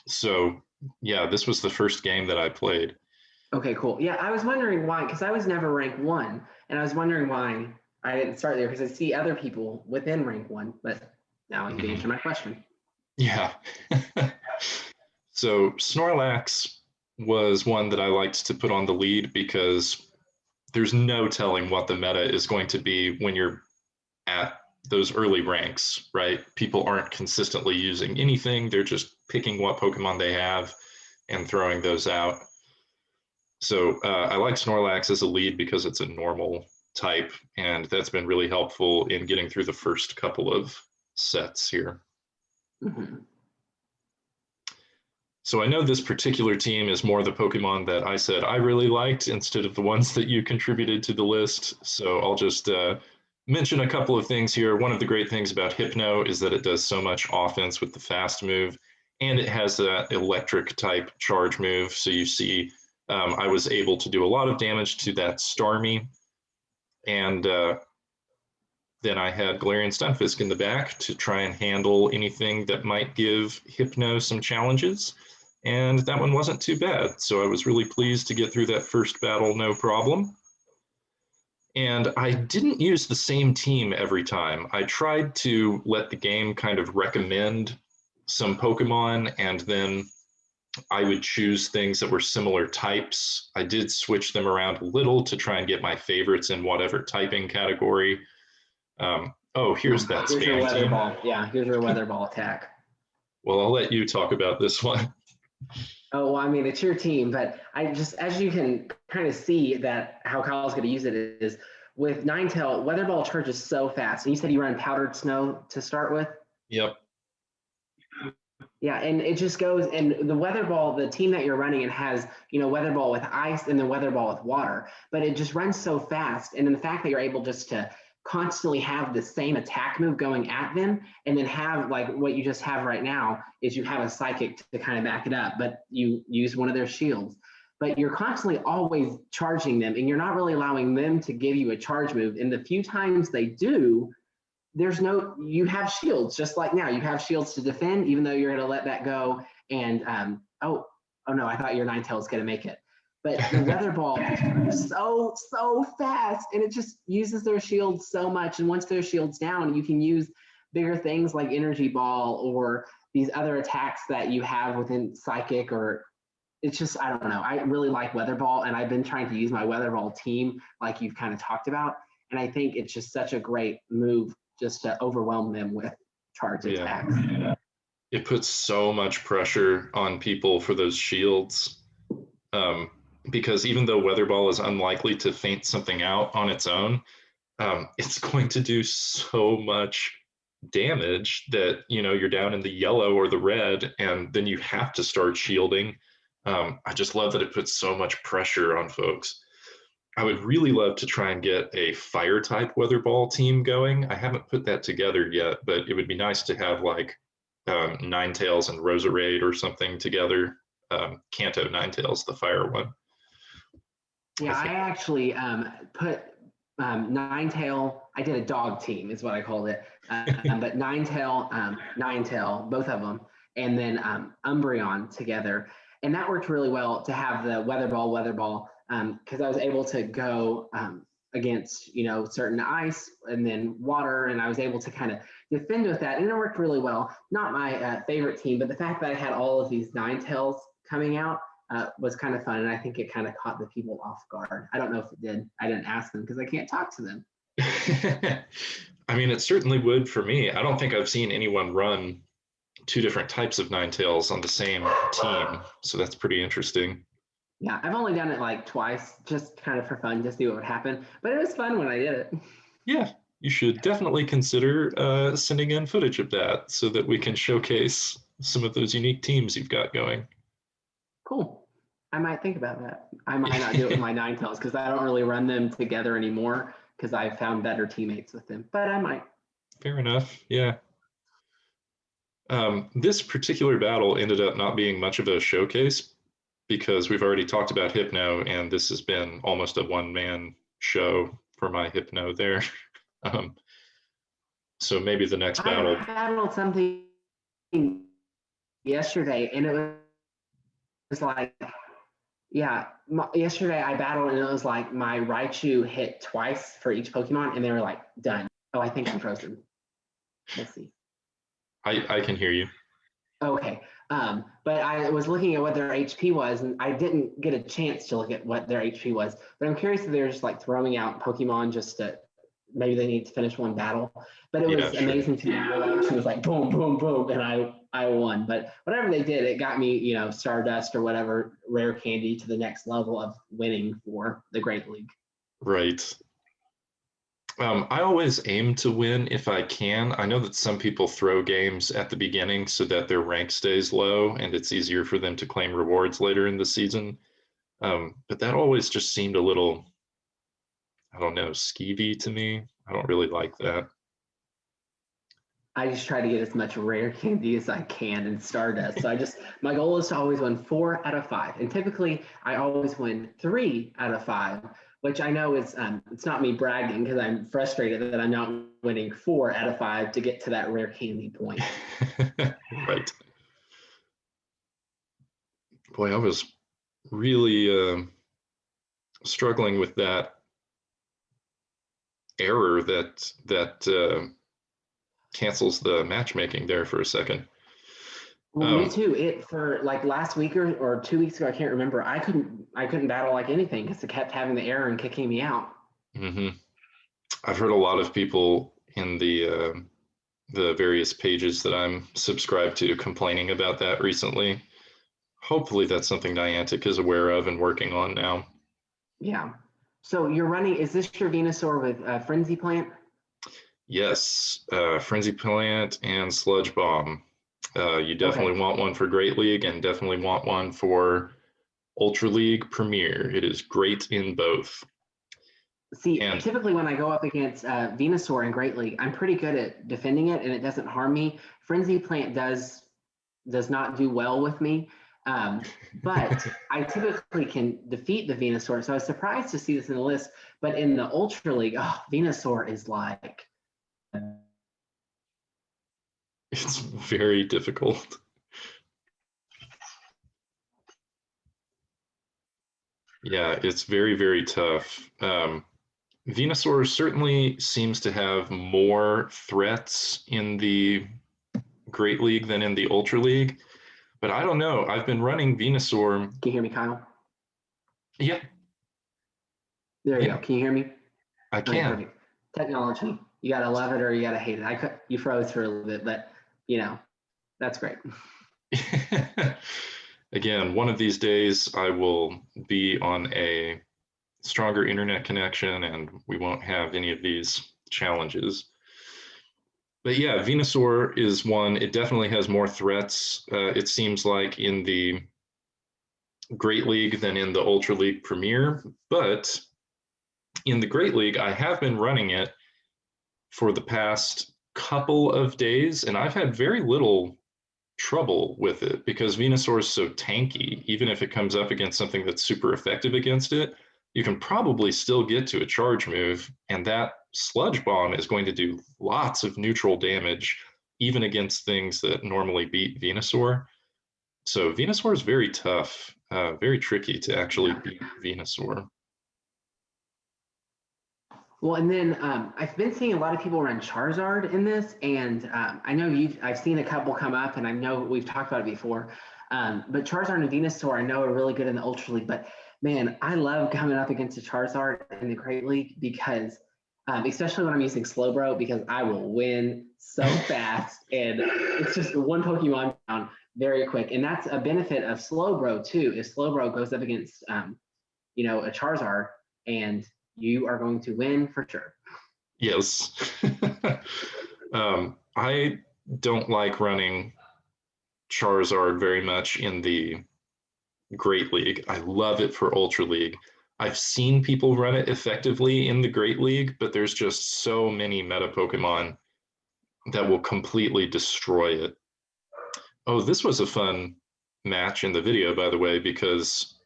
So yeah, this was the first game that I played. Okay, cool. Yeah, I was wondering why, because I was never rank 1, and I was wondering why I didn't start there, because I see other people within rank 1, but now you can answer my question. Yeah. So Snorlax was one that I liked to put on the lead because there's no telling what the meta is going to be when you're at those early ranks, right? People aren't consistently using anything. They're just picking what Pokemon they have and throwing those out. So I like Snorlax as a lead because it's a normal type, and that's been really helpful in getting through the first couple of sets here. Mm-hmm. So I know this particular team is more the Pokemon that I said I really liked instead of the ones that you contributed to the list. So I'll just mention a couple of things here. One of the great things about Hypno is that it does so much offense with the fast move, and it has that electric type charge move. So you see I was able to do a lot of damage to that Starmie, and then I had Galarian Stunfisk in the back to try and handle anything that might give Hypno some challenges. And that one wasn't too bad. So I was really pleased to get through that first battle, no problem. And I didn't use the same team every time. I tried to let the game kind of recommend some Pokemon, and then I would choose things that were similar types. I did switch them around a little to try and get my favorites in whatever typing category. Oh, here's that Here's your spam weather team. ball. Yeah, here's your weather ball attack. Well, I'll let you talk about this one. Oh, well, I mean, it's your team, but I just, as you can kind of see that how Kyle's going to use it is with Ninetale, weather ball charges so fast. And you said you run powdered snow to start with? Yep. Yeah, and it just goes, and the weather ball, the team that you're running, it has, weather ball with ice and then weather ball with water, but it just runs so fast. And then the fact that you're able just to constantly have the same attack move going at them, and then have like what you just have right now is you have a psychic to kind of back it up, but you use one of their shields. But you're constantly always charging them, and you're not really allowing them to give you a charge move. And the few times they do, you have shields, just like now. You have shields to defend, even though you're going to let that go. And oh no, I thought your Ninetale was going to make it. But the weather ball is so fast, and it just uses their shields so much. And once their shield's down, you can use bigger things like energy ball or these other attacks that you have within psychic, or it's just, I don't know. I really like weather ball, and I've been trying to use my weather ball team like you've kind of talked about. And I think it's just such a great move just to overwhelm them with charge attacks. Yeah. It puts so much pressure on people for those shields. Because even though Weather Ball is unlikely to feint something out on its own, it's going to do so much damage that you're down in the yellow or the red, and then you have to start shielding. I just love that it puts so much pressure on folks. I would really love to try and get a fire type Weather Ball team going. I haven't put that together yet, but it would be nice to have like Ninetales and Roserade or something together. Kanto Ninetales, the fire one. Yeah, I actually put Ninetale. I did a dog team, is what I called it. But Ninetale, both of them, and then Umbreon together, and that worked really well to have the weather ball, because I was able to go against certain ice and then water, and I was able to kind of defend with that, and it worked really well. Not my favorite team, but the fact that I had all of these Ninetales coming out was kind of fun, and I think it kind of caught the people off guard. I don't know if it did. I didn't ask them because I can't talk to them. I mean, it certainly would for me. I don't think I've seen anyone run two different types of Ninetales on the same team, so that's pretty interesting. Yeah, I've only done it like twice, just kind of for fun, to see what would happen. But it was fun when I did it. Yeah, you should definitely consider sending in footage of that so that we can showcase some of those unique teams you've got going. Cool. I might think about that. I might not do it with my Ninetales because I don't really run them together anymore because I've found better teammates with them, but I might. Fair enough, yeah. This particular battle ended up not being much of a showcase because we've already talked about Hypno, and this has been almost a one-man show for my Hypno there. So maybe the next battle. I battled something yesterday, and it was like, yeah, yesterday I battled, and it was like my Raichu hit twice for each Pokemon, and they were like, done. Oh, I think I'm frozen. Let's see. I can hear you. Okay. But I was looking at what their HP was, and I didn't get a chance to look at what their HP was. But I'm curious if they're just like throwing out Pokemon just to maybe they need to finish one battle. But it Yeah, was sure. amazing to me. She was like boom, boom, boom, and I won. But whatever they did, it got me, Stardust or whatever rare candy to the next level of winning for the Great League. Right. I always aim to win if I can. I know that some people throw games at the beginning so that their rank stays low and it's easier for them to claim rewards later in the season. But that always just seemed a little, I don't know, skeevy to me. I don't really like that. I just try to get as much rare candy as I can in Stardust. So my goal is to always win 4 out of 5. And typically I always win 3 out of 5, which I know is, it's not me bragging because I'm frustrated that I'm not winning 4 out of 5 to get to that rare candy point. Right. Boy, I was really struggling with that error that cancels the matchmaking there for a second. Well, me too. It for like last week or 2 weeks ago, I can't remember. I couldn't battle like anything because it kept having the error and kicking me out. Mm-hmm. I've heard a lot of people in the various pages that I'm subscribed to complaining about that recently. Hopefully that's something Niantic is aware of and working on now. Yeah. So you're running, is this your Venusaur with Frenzy Plant? Yes, Frenzy Plant and Sludge Bomb. You definitely Okay. want one for Great League and definitely want one for Ultra League Premier. It is great in both. See, And typically when I go up against Venusaur in Great League, I'm pretty good at defending it and it doesn't harm me. Frenzy Plant does not do well with me. But I typically can defeat the Venusaur. So I was surprised to see this in the list. But in the Ultra League, Venusaur is like, it's very difficult. Yeah, it's very, very tough. Venusaur certainly seems to have more threats in the Great League than in the Ultra League, but I don't know. I've been running Venusaur. can you hear me, Kyle? Yeah, There you yeah, go. Can you hear me? I Okay, can. perfect. Technology. You gotta love it or you gotta hate it. You froze for a little bit, but that's great. Again, one of these days I will be on a stronger internet connection and we won't have any of these challenges. But yeah, Venusaur is one. It definitely has more threats. It seems like in the Great League than in the Ultra League Premier. But in the Great League, I have been running it for the past couple of days, and I've had very little trouble with it because Venusaur is so tanky. Even if it comes up against something that's super effective against it, you can probably still get to a charge move, and that Sludge Bomb is going to do lots of neutral damage, even against things that normally beat Venusaur. So Venusaur is very tough, very tricky to actually beat Venusaur. Well, and then I've been seeing a lot of people run Charizard in this, and I know I've seen a couple come up, and I know we've talked about it before. But Charizard and Venusaur I know are really good in the Ultra League. But man, I love coming up against a Charizard in the Great League because, especially when I'm using Slowbro, because I will win so fast, and it's just one Pokemon down very quick. And that's a benefit of Slowbro too. If Slowbro goes up against, a Charizard, and you are going to win for sure. Yes. I don't like running Charizard very much in the Great League. I love it for Ultra League. I've seen people run it effectively in the Great League, but there's just so many meta Pokemon that will completely destroy it. Oh, this was a fun match in the video, by the way, because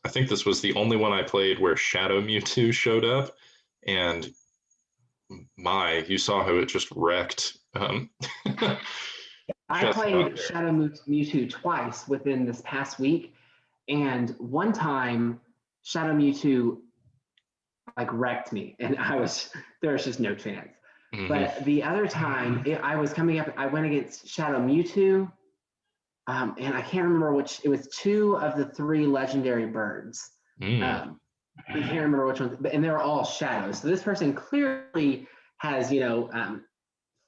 I think this was the only one I played where Shadow Mewtwo showed up, and you saw how it just wrecked. I played Shadow Mewtwo twice within this past week, and one time Shadow Mewtwo like wrecked me, and there was just no chance. Mm-hmm. But the other time I was coming up, I went against Shadow Mewtwo, and I can't remember which. It was 2 of the 3 legendary birds. I can't remember which ones, and they're all shadows. So this person clearly has,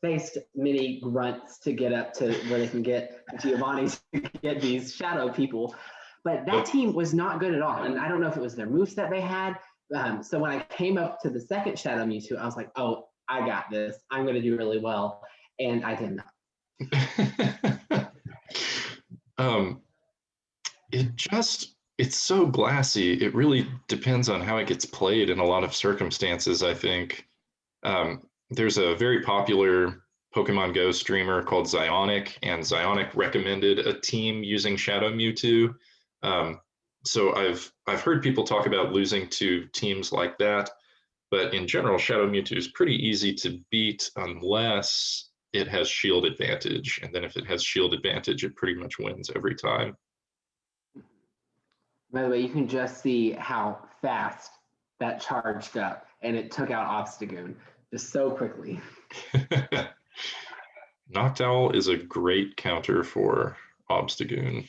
faced many grunts to get up to where they can get Giovanni to get these shadow people. But that team was not good at all. And I don't know if it was their moves that they had. So when I came up to the second Shadow Mewtwo, I was like, oh, I got this. I'm going to do really well. And I did not. It's so glassy. It really depends on how it gets played in a lot of circumstances, I think. There's a very popular Pokemon Go streamer called Zionic, and Zionic recommended a team using Shadow Mewtwo. So I've heard people talk about losing to teams like that, but in general, Shadow Mewtwo is pretty easy to beat unless it has shield advantage, and then if it has shield advantage, it pretty much wins every time. By the way, you can just see how fast that charged up, and it took out Obstagoon just so quickly. Noctowl is a great counter for Obstagoon.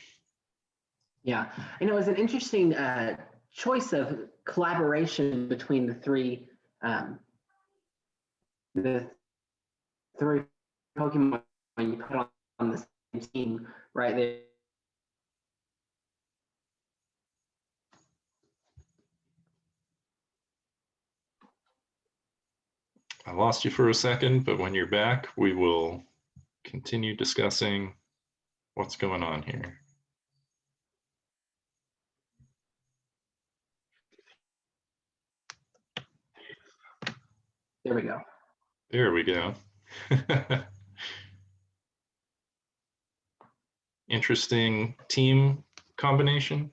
Yeah, and it was an interesting choice of collaboration between the three Pokemon you put on the same team right there. I lost you for a second, but when you're back, we will continue discussing what's going on here. There we go. There we go. Interesting team combination.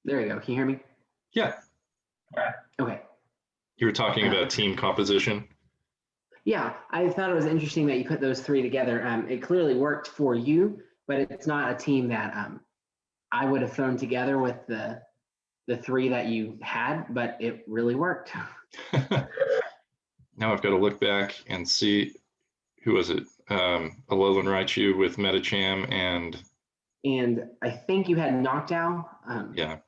There you go. Can you hear me? Yeah. Okay. You were talking about team composition. Yeah, I thought it was interesting that you put those three together. It clearly worked for you, but it's not a team that I would have thrown together with the three that you had, but it really worked. Now I've got to look back and see, who was it? Alolan Raichu with Medicham and I think you had Noctowl. Yeah.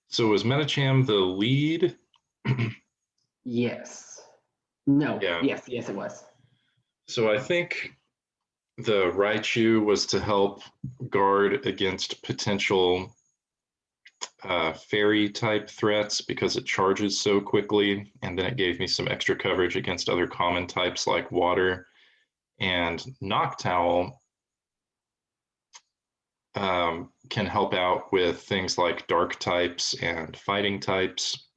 So was Medicham the lead? Yes. No. Yeah. Yes, it was. So I think the Raichu was to help guard against potential fairy type threats because it charges so quickly, and then it gave me some extra coverage against other common types like water. And Noctowl can help out with things like dark types and fighting types.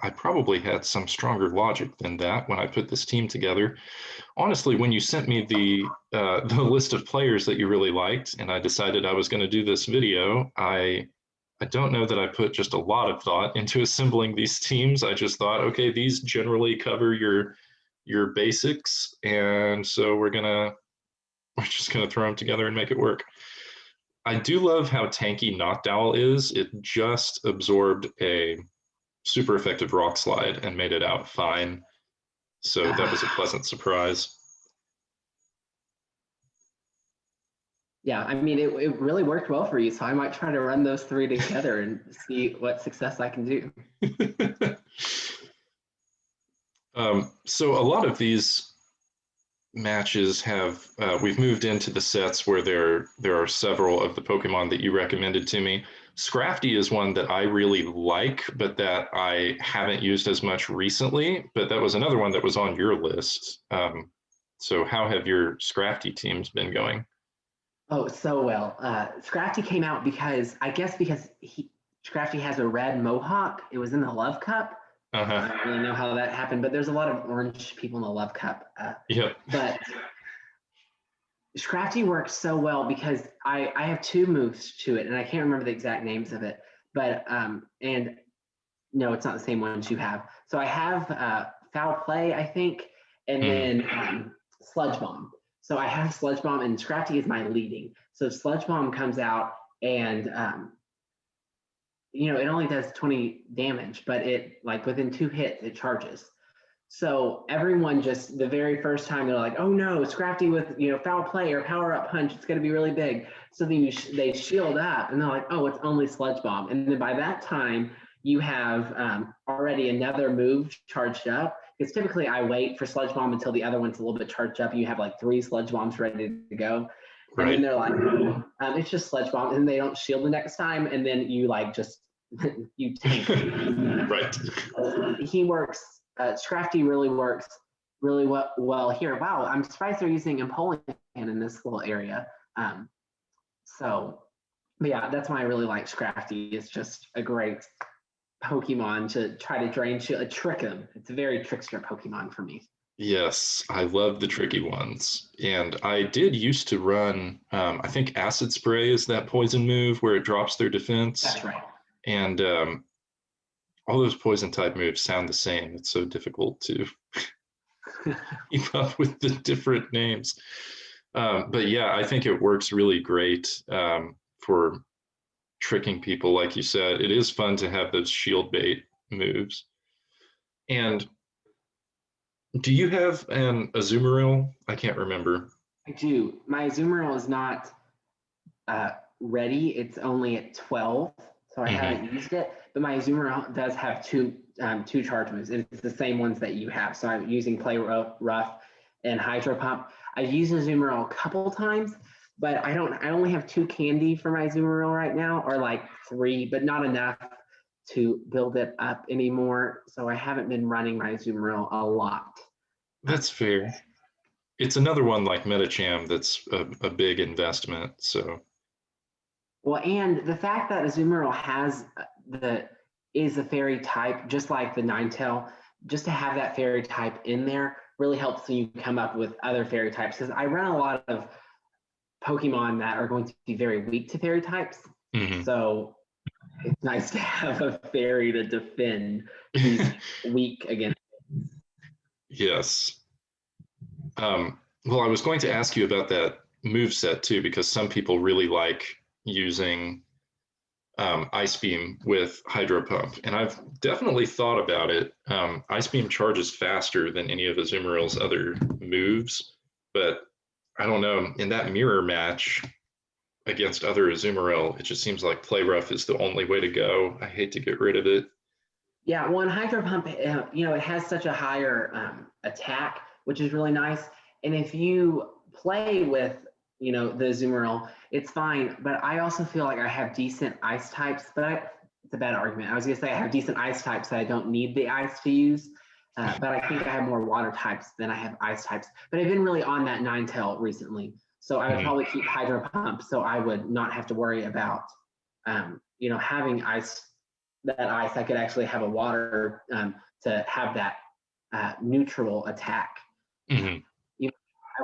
I probably had some stronger logic than that when I put this team together. Honestly, when you sent me the list of players that you really liked, and I decided I was going to do this video, I don't know that I put just a lot of thought into assembling these teams. I just thought, okay, these generally cover your basics, and so we're just gonna throw them together and make it work. I do love how tanky Noctowl is. It just absorbed a super effective Rock Slide and made it out fine. So that was a pleasant surprise. Yeah, I mean, it really worked well for you. So I might try to run those three together and see what success I can do. So a lot of these matches have, we've moved into the sets where there are several of the Pokemon that you recommended to me. Scrafty is one that I really like, but that I haven't used as much recently, but that was another one that was on your list. So how have your Scrafty teams been going? Oh, so well. Scrafty came out because Scrafty has a red mohawk. It was in the Love Cup. I don't really know how that happened, but there's a lot of orange people in the Love Cup. Yep. But Scrafty works so well because I have two moves to it, and I can't remember the exact names of it. But and no, it's not the same ones you have. So I have Foul Play, I think, and then Sludge Bomb. So I have Sludge Bomb, and Scrafty is my leading. So Sludge Bomb comes out, and it only does 20 damage, but it, like, within 2 hits, it charges. So everyone just the very first time they're like, oh no, Scrafty with foul play or power up punch, it's going to be really big. So then they shield up and they're like, oh, it's only Sludge Bomb. And then by that time you have already another move charged up. Because typically I wait for Sludge Bomb until the other one's a little bit charged up. You have like 3 Sludge Bombs ready to go. And then they're like, it's just Sludge Bomb, and they don't shield the next time, and then you like just you tank. Right. He works. Scrafty really works really well here. Wow, I'm surprised they're using Empoleon in this little area. So, but yeah, that's why I really like Scrafty. It's just a great Pokemon to try to drain shield, trick him. It's a very trickster Pokemon for me. Yes, I love the tricky ones. And I did used to run, I think Acid Spray is that poison move where it drops their defense. That's right. And all those poison type moves sound the same. It's so difficult to keep up with the different names. But yeah, I think it works really great for tricking people. Like you said, it is fun to have those shield bait moves. And do you have an Azumarill? I can't remember. I do. My Azumarill is not ready. It's only at 12, so I haven't used it. But my Azumarill does have two charge moves, and it's the same ones that you have. So I'm using Play Rough and Hydro Pump. I've used Azumarill a couple times, but I only have 2 candy for my Azumarill right now, or like 3, but not enough to build it up anymore. So I haven't been running my Azumarill a lot. That's fair. It's another one like Metacham that's a big investment. So, well, and the fact that Azumarill is a fairy type, just like the Ninetale, just to have that fairy type in there really helps when you come up with other fairy types. Because I run a lot of Pokemon that are going to be very weak to fairy types. So it's nice to have a fairy to defend who's weak against. Yes. Well, I was going to ask you about that move set too, because some people really like using Ice Beam with Hydro Pump, and I've definitely thought about it. Ice Beam charges faster than any of Azumarill's other moves, but I don't know. In that mirror match against other Azumarill, it just seems like Play Rough is the only way to go. I hate to get rid of it. Yeah, well, in Hydro Pump, it has such a higher attack, which is really nice. And if you play with, the Azumarill, it's fine. But I also feel like I have decent ice types, but it's a bad argument. I was going to say I have decent ice types that I don't need the ice to use. But I think I have more water types than I have ice types. But I've been really on that Ninetale recently. So I would probably keep Hydro Pump so I would not have to worry about, having ice. That ice, I could actually have a water to have that neutral attack. I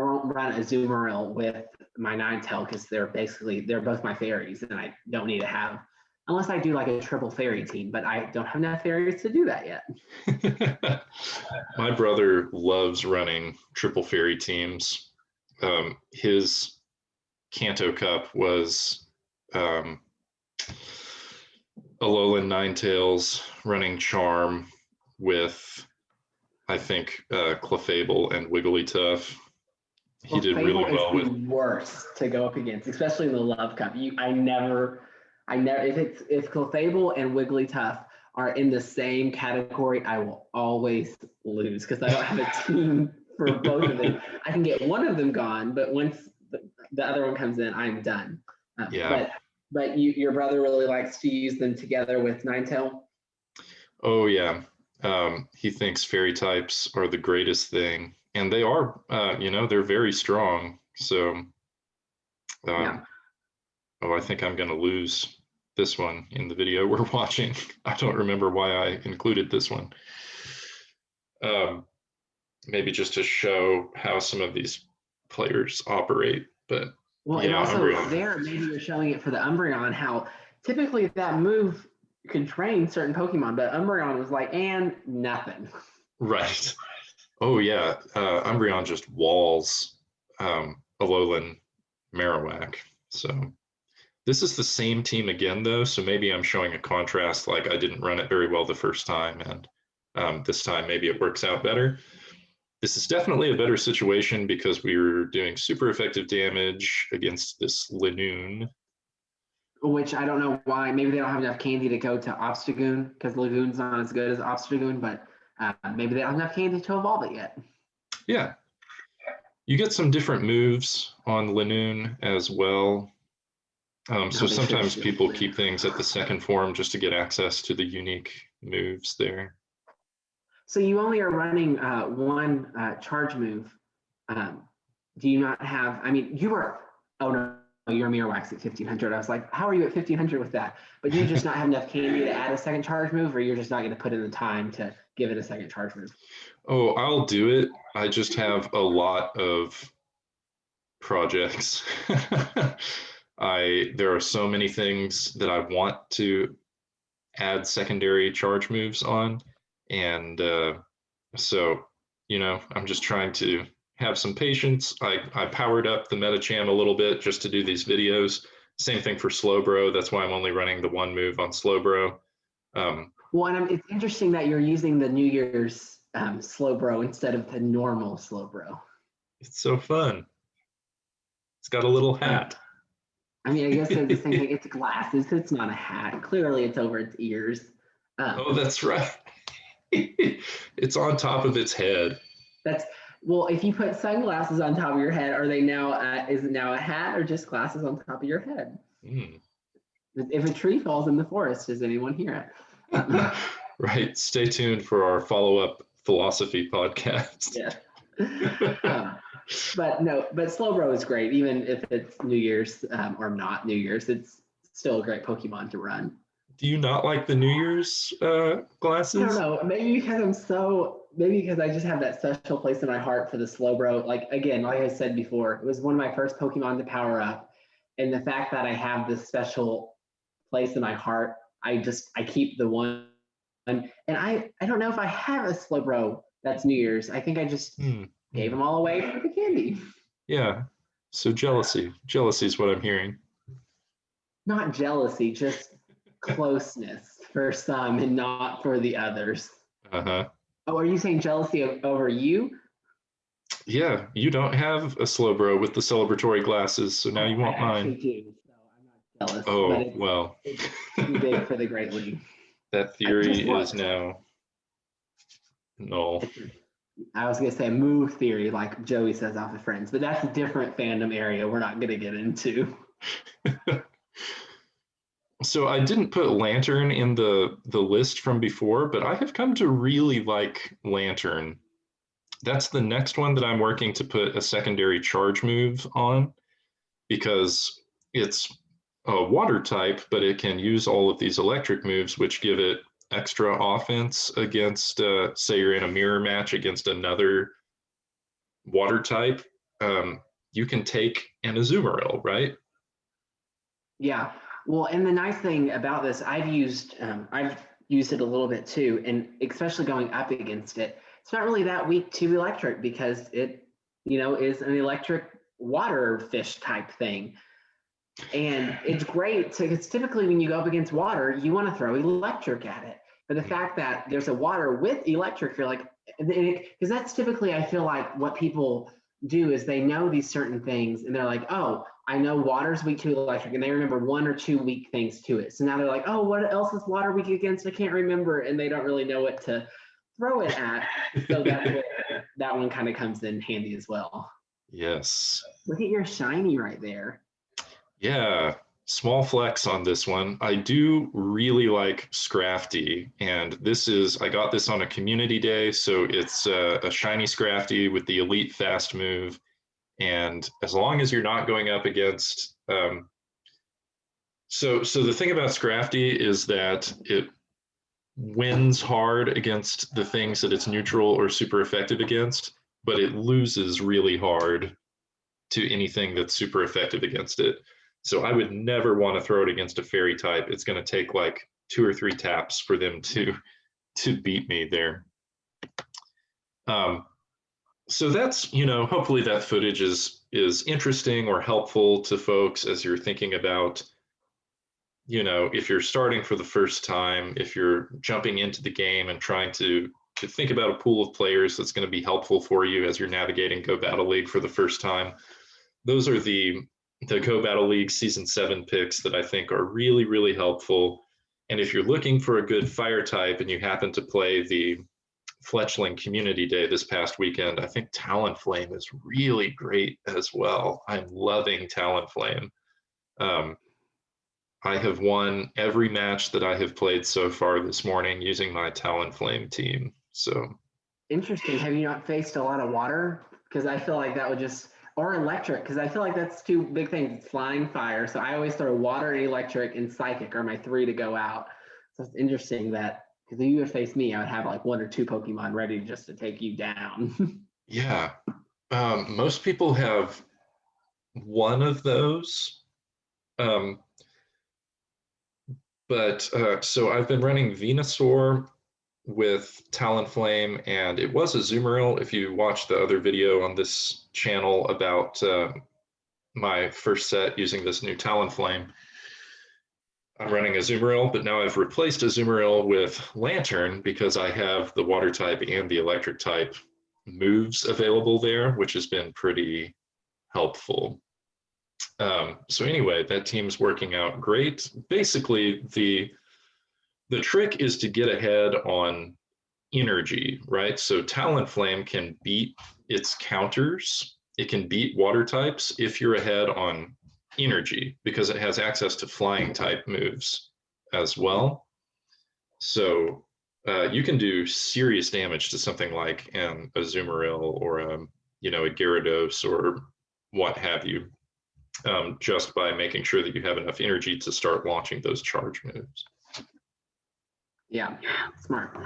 won't run a Azumarill with my Ninetale because they're both my fairies, and I don't need to have, unless I do like a triple fairy team, but I don't have enough fairies to do that yet. My brother loves running triple fairy teams. His Kanto Cup was Alolan Ninetales running Charm with, I think, Clefable and Wigglytuff. He did really well with. The worst to go up against, especially in the Love Cup. I never. If Clefable and Wigglytuff are in the same category, I will always lose because I don't have a team for both of them. I can get one of them gone, but once the other one comes in, I'm done. But your brother really likes to use them together with Ninetale? Oh, yeah. He thinks fairy types are the greatest thing. And they are, they're very strong. So, I think I'm going to lose this one in the video we're watching. I don't remember why I included this one. Maybe just to show how some of these players operate. But well, and also Umbreon. There, maybe you're showing it for the Umbreon, how typically that move could train certain Pokemon, but Umbreon was like, and nothing. Right. Oh, yeah. Umbreon just walls Alolan Marowak. So this is the same team again, though. So maybe I'm showing a contrast, like I didn't run it very well the first time. And This time, maybe it works out better. This is definitely a better situation because we were doing super effective damage against this Linoon. Which I don't know why. Maybe they don't have enough candy to go to Obstagoon because Lagoon's not as good as Obstagoon, but maybe they don't have enough candy to evolve it yet. Yeah. You get some different moves on Linoon as well. So sometimes people keep things at the second form just to get access to the unique moves there. So you only are running one charge move. Do you not have, I mean, you were, oh no, you're Mirror Wax at 1500. I was like, how are you at 1500 with that? But do you just not have enough candy to add a second charge move, or you're just not going to put in the time to give it a second charge move? Oh, I'll do it. I just have a lot of projects. There are so many things that I want to add secondary charge moves on. And so, I'm just trying to have some patience. I powered up the Metacham a little bit just to do these videos. Same thing for Slowbro. That's why I'm only running the one move on Slowbro. Well, and it's interesting that you're using the New Year's Slowbro instead of the normal Slowbro. It's so fun. It's got a little hat. I mean, I guess it's the same thing. It's glasses. It's not a hat. Clearly, it's over its ears. Oh, that's right. It's on top of its head. Well, if you put sunglasses on top of your head, are they now? Is it now a hat or just glasses on top of your head? Mm. If a tree falls in the forest, does anyone hear it? Right. Stay tuned for our follow-up philosophy podcast. Yeah. But Slowbro is great, even if it's New Year's or not New Year's. It's still a great Pokemon to run. Do you not like the New Year's glasses? I don't know. Maybe because I just have that special place in my heart for the Slowbro. Like I said before, it was one of my first Pokemon to power up, and the fact that I have this special place in my heart, I keep the one. And I don't know if I have a Slowbro that's New Year's. I think I just gave them all away for the candy. Yeah. So jealousy is what I'm hearing. Not jealousy, just closeness for some and not for the others. Uh-huh. Oh, are you saying jealousy over you? Yeah, you don't have a Slowbro with the celebratory glasses, so now you want mine. I do, so I'm not jealous. Oh, well. It's too big for the Great League. That theory is now null. I was going to say move theory, like Joey says off of Friends, but that's a different fandom area we're not going to get into. So I didn't put Lantern in the list from before, but I have come to really like Lantern. That's the next one that I'm working to put a secondary charge move on, because it's a water type, but it can use all of these electric moves, which give it extra offense against, say you're in a mirror match against another water type. You can take an Azumarill, right? Yeah. Well, and the nice thing about this, I've used it a little bit too, and especially going up against it, it's not really that weak to electric because it, is an electric water fish type thing. And it's great because typically when you go up against water, you want to throw electric at it. But the fact that there's a water with electric, you're like, because that's typically, I feel like what people do is they know these certain things and they're like, oh, I know water's weak to electric, and they remember one or two weak things to it. So now they're like, oh, what else is water weak against? I can't remember, and they don't really know what to throw it at. So that's where that one kind of comes in handy as well. Yes. Look at your shiny right there. Yeah, small flex on this one. I do really like Scrafty, and I got this on a community day, so it's a shiny Scrafty with the elite fast move. And as long as you're not going up against, so the thing about Scrafty is that it wins hard against the things that it's neutral or super effective against, but it loses really hard to anything that's super effective against it. So I would never want to throw it against a fairy type. It's going to take like 2 or 3 taps for them to beat me there. So that's, hopefully that footage is interesting or helpful to folks as you're thinking about, if you're starting for the first time, if you're jumping into the game and trying to to think about a pool of players that's going to be helpful for you as you're navigating Go Battle League for the first time. Those are the Go Battle League Season 7 picks that I think are really, really helpful. And if you're looking for a good fire type and you happen to play the Fletchling Community Day this past weekend, I think Talonflame is really great as well. I'm loving Talonflame. I have won every match that I have played so far this morning using my Talonflame team. So interesting. Have you not faced a lot of water? Because I feel like that would just, or electric, because I feel like that's two big things. It's flying, fire. So I always throw water and electric and psychic are my three to go out. So it's interesting that, because if you would face me, I would have like one or two Pokemon ready just to take you down. yeah, most people have one of those. So I've been running Venusaur with Talonflame, and it was a Azumarill. If you watch the other video on this channel about my first set using this new Talonflame, I'm running a Azumarill, but now I've replaced a Azumarill with Lantern because I have the water type and the electric type moves available there, which has been pretty helpful. So anyway, that team's working out great. Basically, the trick is to get ahead on energy, right? So Talonflame can beat its counters. It can beat water types if you're ahead on energy because it has access to flying type moves as well. So you can do serious damage to something like an Azumarill or a Gyarados or what have you, just by making sure that you have enough energy to start launching those charge moves. Yeah, smart.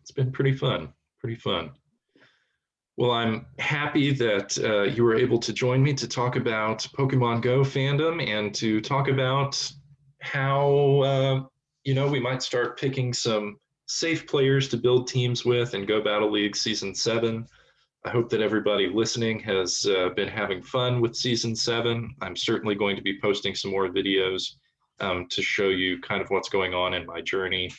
It's been pretty fun, pretty fun. Well, I'm happy that you were able to join me to talk about PokemonGo fandom and to talk about how, we might start picking some safe players to build teams with in Go Battle League Season 7. I hope that everybody listening has been having fun with Season 7. I'm certainly going to be posting some more videos to show you kind of what's going on in my journey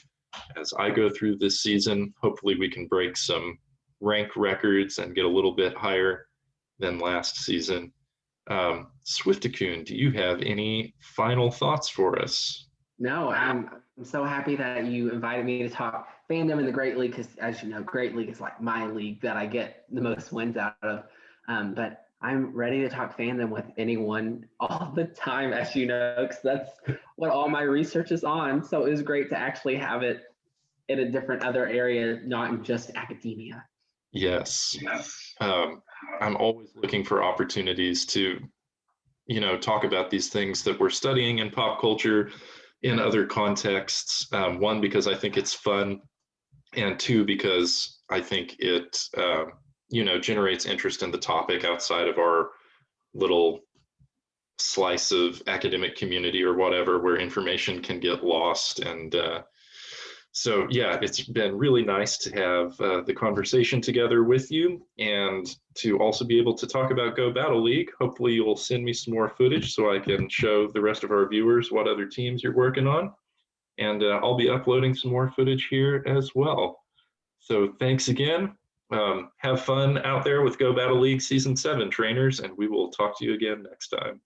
as I go through this season. Hopefully we can break some rank records and get a little bit higher than last season. SWIFTicune, do you have any final thoughts for us? No, I'm so happy that you invited me to talk fandom in the Great League, because as you know, Great League is like my league that I get the most wins out of. But I'm ready to talk fandom with anyone all the time, as you know, because that's what all my research is on. So it was great to actually have it in a different other area, not in just academia. Yes. I'm always looking for opportunities to, talk about these things that we're studying in pop culture in other contexts. One, because I think it's fun, and two, because I think it, generates interest in the topic outside of our little slice of academic community or whatever, where information can get lost. And so, yeah, it's been really nice to have the conversation together with you and to also be able to talk about Go Battle League. Hopefully you'll send me some more footage so I can show the rest of our viewers what other teams you're working on. And I'll be uploading some more footage here as well. So thanks again. Have fun out there with Go Battle League Season 7, trainers, and we will talk to you again next time.